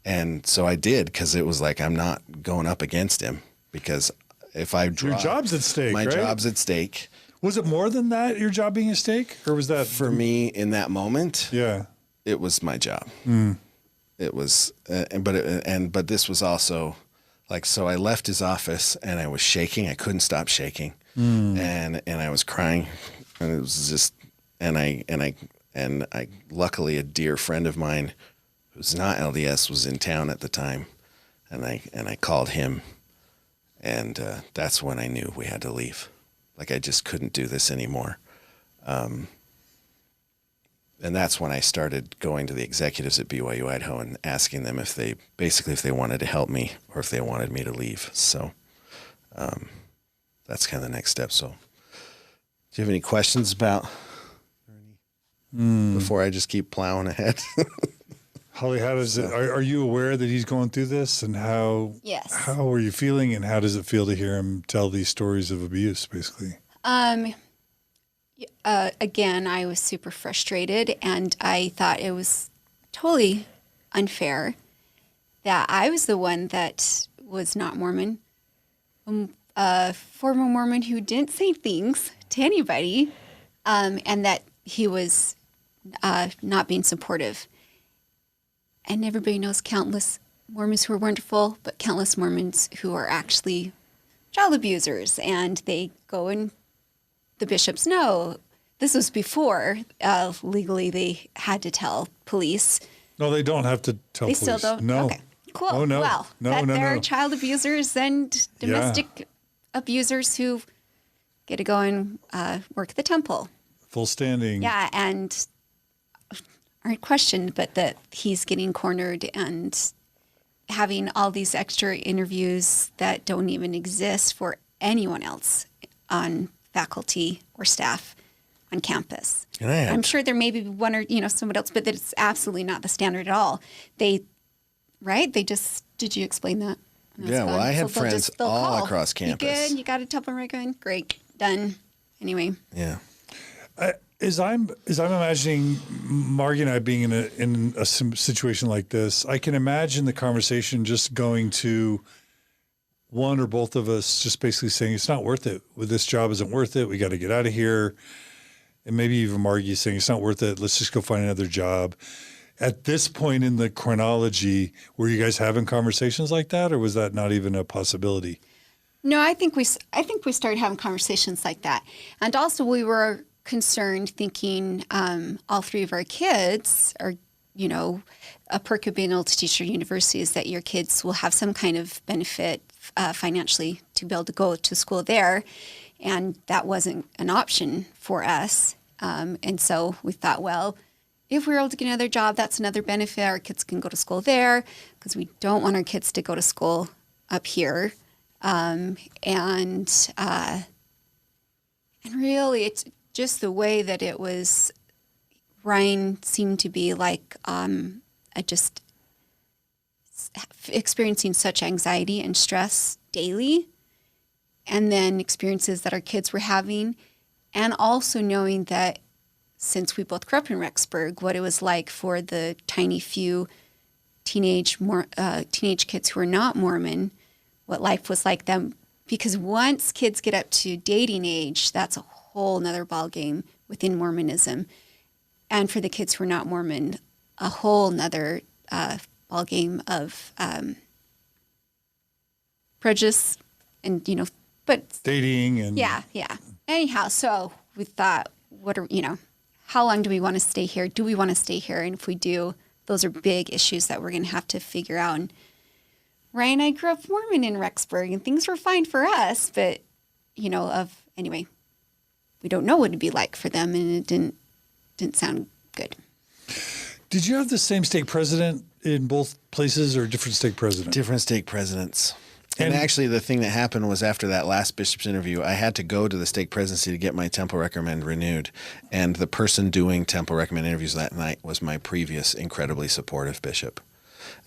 And so I did, because it was like, I'm not going up against him, because if I drop, your job's at stake, my right? job's at stake. Was it more than that, your job being at stake, or was that for me in that moment? Yeah, it was my job. It was, but this was also like, so I left his office and I was shaking. I couldn't stop shaking, and I was crying, and it was just, and I luckily a dear friend of mine who's not LDS was in town at the time, and I called him, and that's when I knew we had to leave. Like, I just couldn't do this anymore. And that's when I started going to the executives at BYU-Idaho and asking them if they wanted to help me or if they wanted me to leave. So that's kind of the next step. So do you have any questions about before I just keep plowing ahead? Holly, how does it, are you aware that he's going through this, and Yes. How are you feeling, and how does it feel to hear him tell these stories of abuse, basically? Again, I was super frustrated, and I thought it was totally unfair that I was the one that was not Mormon, a former Mormon who didn't say things to anybody, and that he was not being supportive. And everybody knows countless Mormons who are wonderful, but countless Mormons who are actually child abusers, and they go and the bishops know. This was before legally they had to tell police. No, they don't have to tell police. They still don't? No. Okay, cool. Oh, no. Well, No. they're child abusers and domestic abusers who get to go and work at the temple. Full standing. Yeah, and aren't questioned, but that he's getting cornered and having all these extra interviews that don't even exist for anyone else on faculty or staff on campus. I'm sure there may be one or someone else, but that it's absolutely not the standard at all. Did you explain that? Yeah, well, I had friends all across campus. You good? You got a temple record? Great, done. Anyway. Yeah. As I'm imagining Margie and I being in a situation like this, I can imagine the conversation just going to one or both of us just basically saying, it's not worth it. This job isn't worth it. We got to get out of here. And maybe even Margie saying, it's not worth it. Let's just go find another job. At this point in the chronology, were you guys having conversations like that, or was that not even a possibility? No, I think we started having conversations like that. And also we were concerned, thinking all three of our kids are, a perk of being able to teach at university is that your kids will have some kind of benefit financially to be able to go to school there. And that wasn't an option for us. And so we thought, well, if we were able to get another job, that's another benefit. Our kids can go to school there, because we don't want our kids to go to school up here. And really, it's just the way that it was. Ryan seemed to be like just experiencing such anxiety and stress daily, and then experiences that our kids were having, and also knowing that since we both grew up in Rexburg, what it was like for the tiny few teenage kids who are not Mormon, what life was like them. Because once kids get up to dating age, that's a whole nother ballgame within Mormonism. And for the kids who are not Mormon, a whole nother ballgame of prejudice and, but dating and yeah. Anyhow, so we thought, how long do we want to stay here? Do we want to stay here? And if we do, those are big issues that we're going to have to figure out. And Ryan and I grew up Mormon in Rexburg, and things were fine for us, but anyway, we don't know what it'd be like for them, and it didn't sound good. Did you have the same stake president in both places, or different stake president? Different stake presidents. And actually, the thing that happened was after that last bishop's interview, I had to go to the stake presidency to get my temple recommend renewed. And the person doing temple recommend interviews that night was my previous incredibly supportive bishop.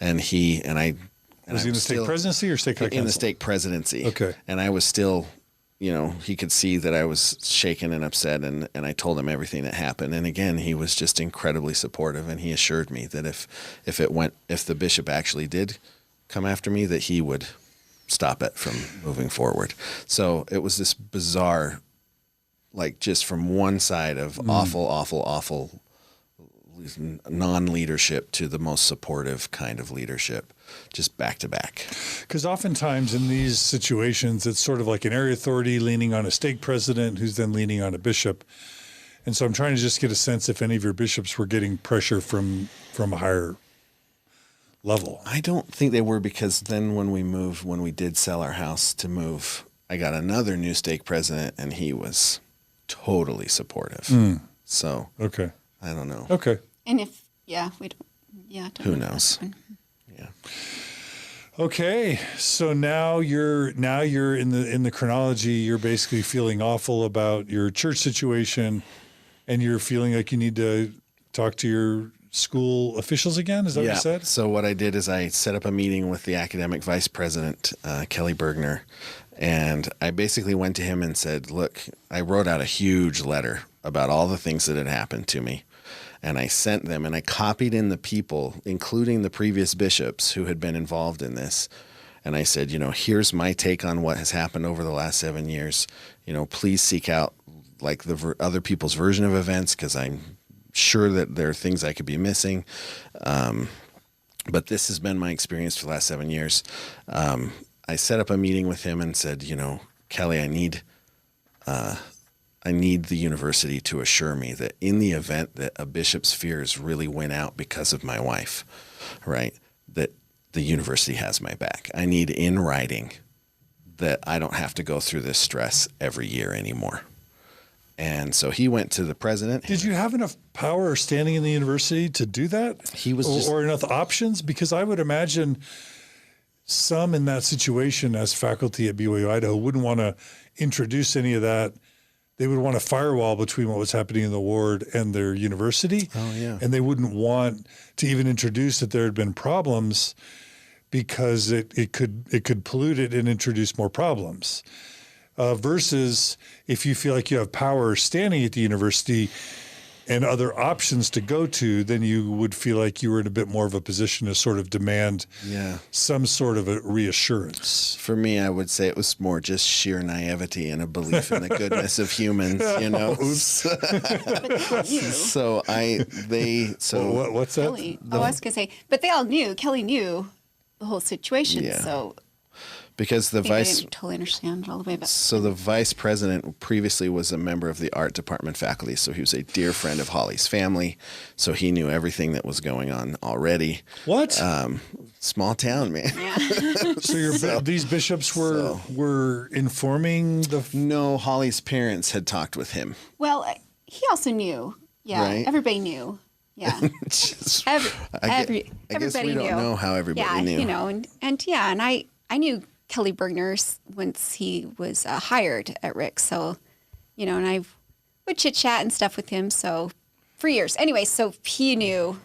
And was he in the stake presidency or stake high council? In the stake presidency. Okay. And I was still he could see that I was shaken and upset, and I told him everything that happened. And again, he was just incredibly supportive, and he assured me that if the bishop actually did come after me, that he would stop it from moving forward. So it was this bizarre, like just from one side of awful non-leadership to the most supportive kind of leadership, just back to back. Because oftentimes in these situations, it's sort of like an area authority leaning on a stake president who's then leaning on a bishop. And so I'm trying to just get a sense if any of your bishops were getting pressure from a higher level. I don't think they were, because then when we did sell our house to move, I got another new stake president, and he was totally supportive. So okay, I don't know. Okay. And who knows? Yeah. Okay, so now you're in the chronology. You're basically feeling awful about your church situation, and you're feeling like you need to talk to your school officials again. Is that what you said? So what I did is I set up a meeting with the academic vice president, Kelly Bergner, and I basically went to him and said, "Look, I wrote out a huge letter about all the things that had happened to me." And I sent them, and I copied in the people, including the previous bishops who had been involved in this. And I said, here's my take on what has happened over the last 7 years. Please seek out like the other people's version of events, because I'm sure that there are things I could be missing. But this has been my experience for the last 7 years. I set up a meeting with him and said, Kelly, I need the university to assure me that in the event that a bishop's fears really win out because of my wife, right, that the university has my back. I need in writing that I don't have to go through this stress every year anymore. And so he went to the president. Did you have enough power or standing in the university to do that? He was or enough options? Because I would imagine some in that situation as faculty at BYU-Idaho wouldn't want to introduce any of that. They would want a firewall between what was happening in the ward and their university. Oh, yeah. And they wouldn't want to even introduce that there had been problems, because it could pollute it and introduce more problems. Versus if you feel like you have power standing at the university and other options to go to, then you would feel like you were in a bit more of a position to sort of demand some sort of a reassurance. For me, I would say it was more just sheer naivety and a belief in the goodness of humans, what's that? Kelly, I was going to say, but they all knew, Kelly knew the whole situation, so... Because I didn't totally understand it all the way. So the vice president previously was a member of the art department faculty. So he was a dear friend of Holly's family. So he knew everything that was going on already. What? Small town, man. Yeah. So these bishops were informing the... No, Holly's parents had talked with him. Well, he also knew. Yeah, right? Everybody knew. Yeah. I guess we don't know how everybody knew. And I knew Kelly Bergner once he was hired at Rick. So, and I would chit chat and stuff with him. So for years. Anyway, so he knew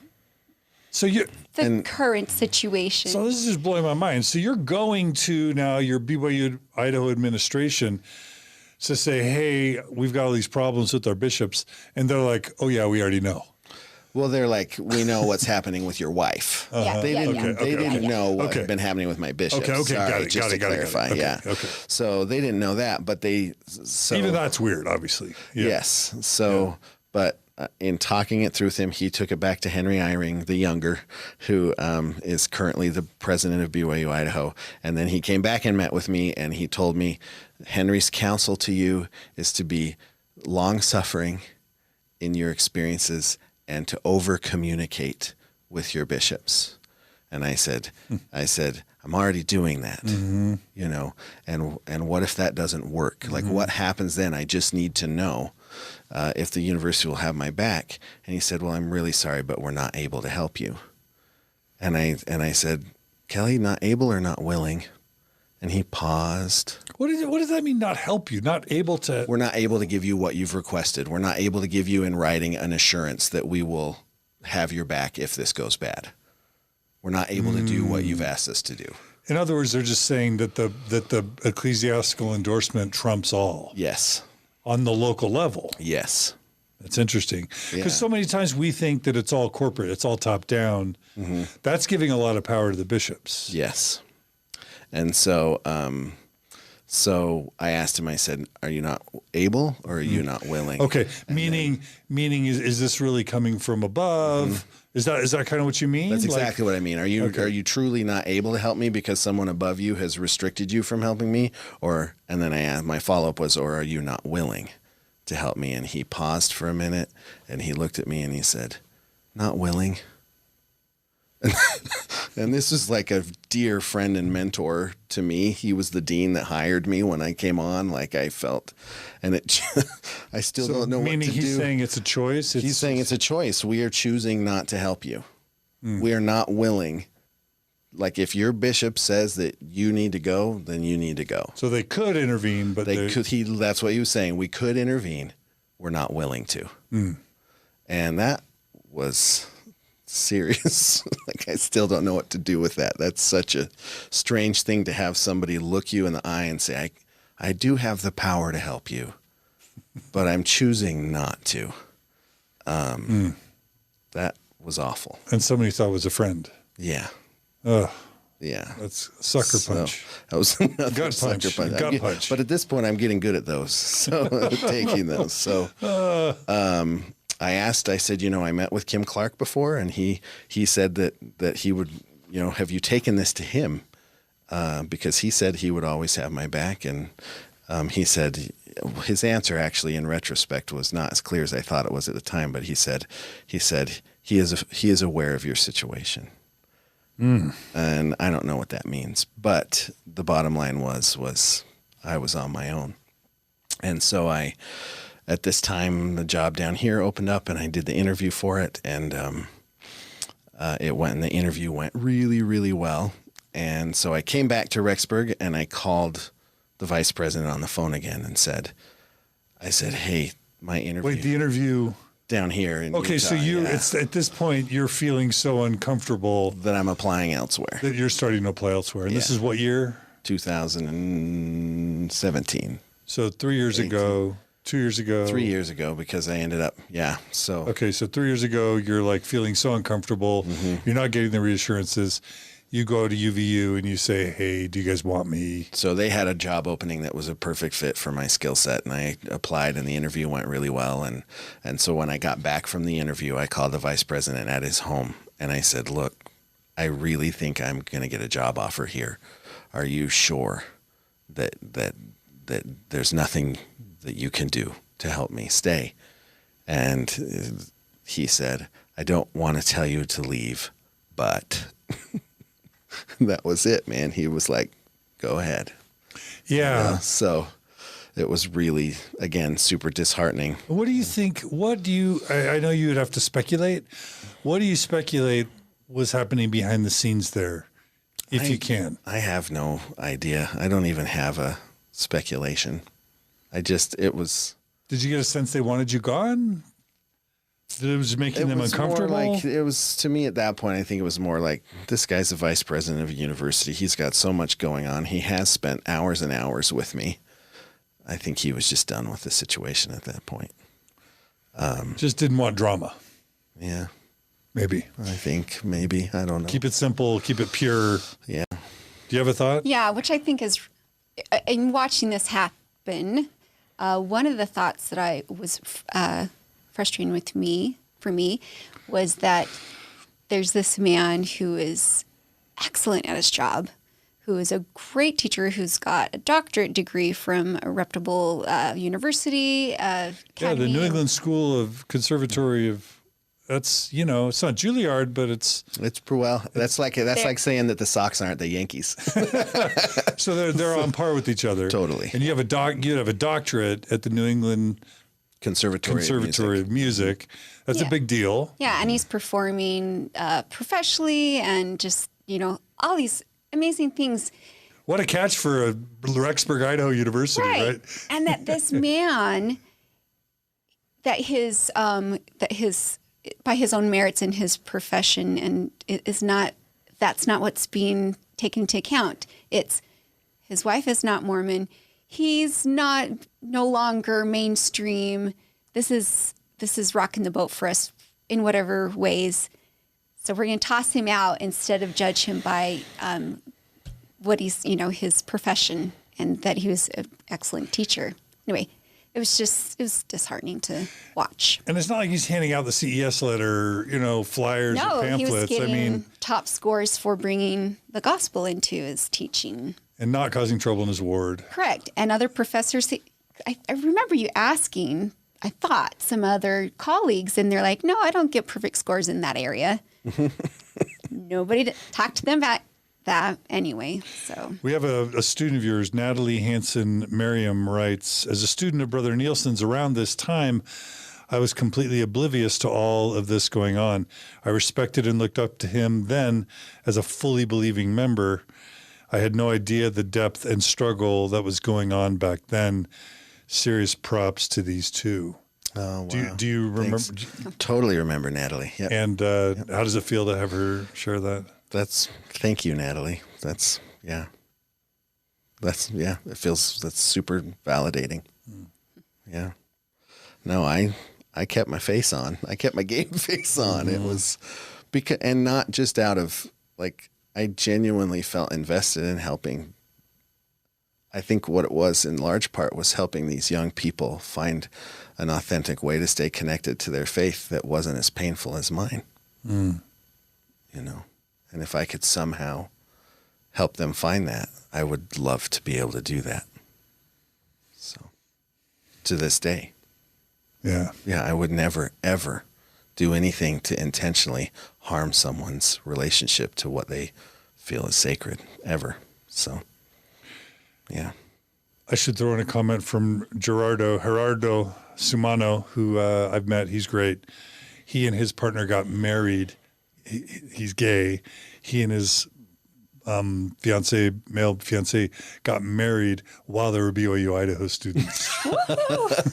the current situation. So this is just blowing my mind. So you're going to now your BYU-Idaho administration to say, hey, we've got all these problems with our bishops. And they're like, oh, yeah, we already know. Well, they're like, we know what's happening with your wife. They didn't know what had been happening with my bishop. Okay, Sorry, just to clarify. Okay. So they didn't know that, but even that's weird, obviously. Yeah. Yes. So, but in talking it through with him, he took it back to Henry Eyring, the younger, who is currently the president of BYU-Idaho. And then he came back and met with me, and he told me, Henry's counsel to you is to be long-suffering in your experiences and to over-communicate with your bishops. And I said, I'm already doing that, and what if that doesn't work? Like, what happens then? I just need to know if the university will have my back. And he said, well, I'm really sorry, but we're not able to help you. And I said, Kelly, not able or not willing? And he paused. What does that mean, not help you? Not able to? We're not able to give you what you've requested. We're not able to give you in writing an assurance that we will have your back if this goes bad. We're not able to do what you've asked us to do. In other words, they're just saying that the ecclesiastical endorsement trumps all. Yes. On the local level. Yes. That's interesting. Because so many times we think that it's all corporate, it's all top down. Mm-hmm. That's giving a lot of power to the bishops. Yes. And so so I asked him, I said, are you not able or are you not willing? Okay. Meaning is this really coming from above? Mm-hmm. Is that kind of what you mean? That's exactly what I mean. Are you truly not able to help me because someone above you has restricted you from helping me? And then I asked, my follow-up was, or are you not willing to help me? And he paused for a minute and he looked at me and he said, not willing. And this is like a dear friend and mentor to me. He was the dean that hired me when I came on. Like I felt, and I still don't know what to do. Meaning he's saying it's a choice? He's saying it's a choice. We are choosing not to help you. We are not willing. Like if your bishop says that you need to go, then you need to go. So they could intervene, but that's what he was saying. We could intervene. We're not willing to. And that was serious. Like I still don't know what to do with that. That's such a strange thing to have somebody look you in the eye and say, I do have the power to help you, but I'm choosing not to. That was awful. And somebody thought it was a friend. Yeah. Ugh. Yeah. That's sucker punch. That was another gut punch. Gut punch. But at this point, I'm getting good at those. So taking those. So I said, I met with Kim Clark before, and he said that he would, have you taken this to him? Because he said he would always have my back. And he said his answer actually in retrospect was not as clear as I thought it was at the time, but he said he is aware of your situation. And I don't know what that means, but the bottom line was I was on my own. And so at this time, the job down here opened up and I did the interview for it. And the interview went really, really well. And so I came back to Rexburg and I called the vice president on the phone again and I said, hey, my interview. Wait, the interview down here in Utah, so it's at this point you're feeling so uncomfortable that I'm applying elsewhere. That you're starting to apply elsewhere. And this is what year? 2017. So 3 years 18. Ago, 2 years ago. 3 years ago, because I ended up, so. Okay, so 3 years ago, you're like feeling so uncomfortable. Mm-hmm. You're not getting the reassurances. You go to UVU and you say, hey, do you guys want me? So they had a job opening that was a perfect fit for my skill set, and I applied, and the interview went really well. And so when I got back from the interview, I called the vice president at his home, and I said, look, I really think I'm going to get a job offer here. Are you sure that there's nothing that you can do to help me stay? And he said, I don't want to tell you to leave, but... That was it, man. He was like, go ahead. Yeah. So it was really, again, super disheartening. What do you think? I know you would have to speculate. What do you speculate was happening behind the scenes there, if you can? I have no idea. I don't even have a speculation. It was. Did you get a sense they wanted you gone? That it was making them uncomfortable? It was, to me at that point, I think it was more like, this guy's the vice president of a university. He's got so much going on. He has spent hours and hours with me. I think he was just done with the situation at that point. Just didn't want drama. Yeah. Maybe. I think maybe. I don't know. Keep it simple. Keep it pure. Yeah. Do you have a thought? Yeah, which I think is, in watching this happen, one of the thoughts that I was frustrating for me was that there's this man who is excellent at his job, who is a great teacher, who's got a doctorate degree from a reputable university. The New England School of Conservatory of. That's, it's not Juilliard, but it's that's like saying that the Sox aren't the Yankees. So they're on par with each other. Totally. And you have a doctorate at the New England Conservatory of Music. That's a big deal. Yeah, and he's performing professionally and just, all these amazing things. What a catch for a Rexburg, Idaho University, right? And that this man, that by his own merits in his profession, and that's not what's being take into account. It's his wife is not Mormon. He's no longer mainstream. This is rocking the boat for us in whatever ways. So we're going to toss him out instead of judge him by what he's, his profession, and that he was an excellent teacher. Anyway, it was disheartening to watch. And it's not like he's handing out the CES letter, flyers or pamphlets. No, he was getting top scores for bringing the gospel into his teaching. And not causing trouble in his ward. Correct. And other professors, I remember you asking, I thought, some other colleagues, and they're like, no, I don't get perfect scores in that area. Nobody talked to them about that anyway. So we have a student of yours, Natalie Hansen Merriam, writes, as a student of Brother Nielsen's around this time, I was completely oblivious to all of this going on. I respected and looked up to him then as a fully believing member. I had no idea the depth and struggle that was going on back then. Serious props to these two. Oh, wow. Do you remember? Totally remember Natalie. Yep. And how does it feel to have her share that? Thank you, Natalie. That's that's super validating. Yeah. No, I kept my face on. I kept my game face on. It was and not just out of I genuinely felt invested in helping. I think what it was in large part was helping these young people find an authentic way to stay connected to their faith that wasn't as painful as mine. And if I could somehow help them find that, I would love to be able to do that. So, to this day. Yeah. Yeah, I would never, ever do anything to intentionally harm someone's relationship to what they feel is sacred, ever. So, yeah. I should throw in a comment from Gerardo Sumano, who I've met. He's great. He and his partner got married. He's gay. He and his male fiance, got married while they were BYU-Idaho students.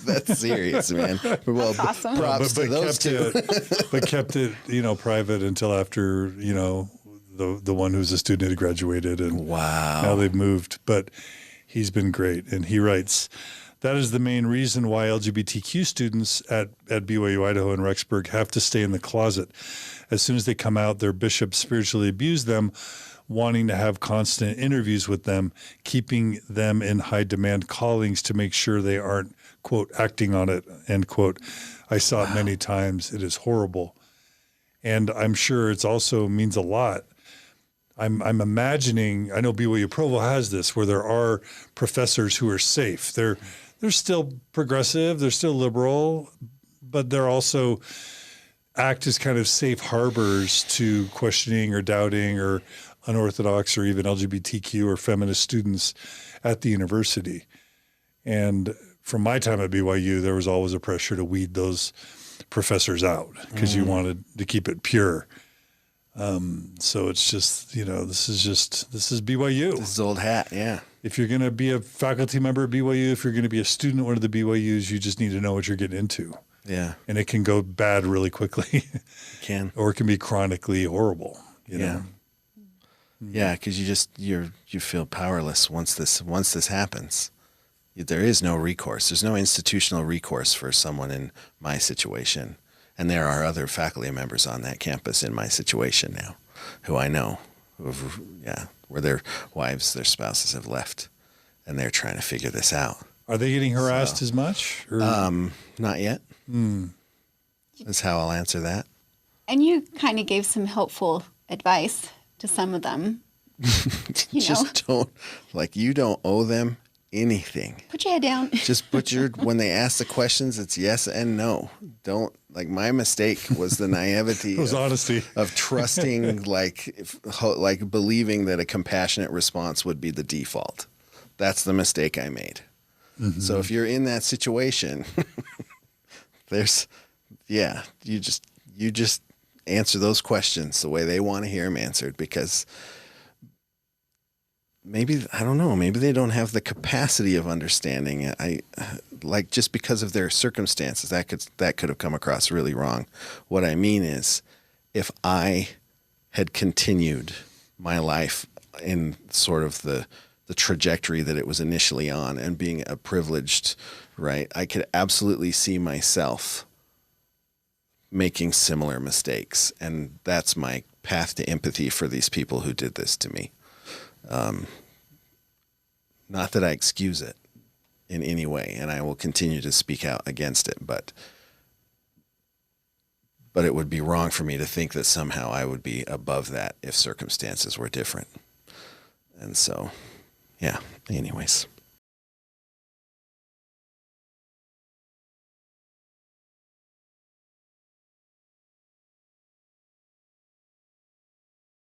That's serious, man. Well, that's awesome. Props to those two. But kept it, private until after, the one who's a student had graduated, and now they've moved. But he's been great, and he writes, that is the main reason why LGBTQ students at BYU-Idaho and Rexburg have to stay in the closet. As soon as they come out, their bishop spiritually abused them, wanting to have constant interviews with them, keeping them in high demand callings to make sure they aren't, quote, acting on it, end quote. I saw it many times. It is horrible. And I'm sure it's also means a lot. I'm imagining, I know BYU Provo has this, where there are professors who are safe. They're still progressive, they're still liberal, but they're also act as kind of safe harbors to questioning or doubting or unorthodox or even LGBTQ or feminist students at the university. And from my time at BYU, there was always a pressure to weed those professors out because you wanted to keep it pure. So it's just, this is BYU. This is old hat, yeah. If you're going to be a faculty member at BYU, if you're going to be a student at one of the BYUs, you just need to know what you're getting into. Yeah. And it can go bad really quickly. It can. Or it can be chronically horrible. You know? Yeah, because you feel powerless once this happens. There is no recourse. There's no institutional recourse for someone in my situation. And there are other faculty members on that campus in my situation now who I know, where their wives, their spouses have left, and they're trying to figure this out. Are they getting harassed as much? Or? Not yet. That's how I'll answer that. And you kind of gave some helpful advice to some of them. Just don't, you don't owe them anything. Put your head down. Just when they ask the questions, it's yes and no. Don't, my mistake was the naivety honesty of trusting, believing that a compassionate response would be the default. That's the mistake I made. Mm-hmm. So if you're in that situation, you just answer those questions the way they want to hear them answered, because maybe, I don't know, maybe they don't have the capacity of understanding it. Just because of their circumstances, that could have come across really wrong. What I mean is, if I had continued my life in sort of the trajectory that it was initially on, and being a privileged, right, I could absolutely see myself making similar mistakes. And that's my path to empathy for these people who did this to me. Not that I excuse it in any way, and I will continue to speak out against it, but it would be wrong for me to think that somehow I would be above that if circumstances were different. And so, yeah, anyways.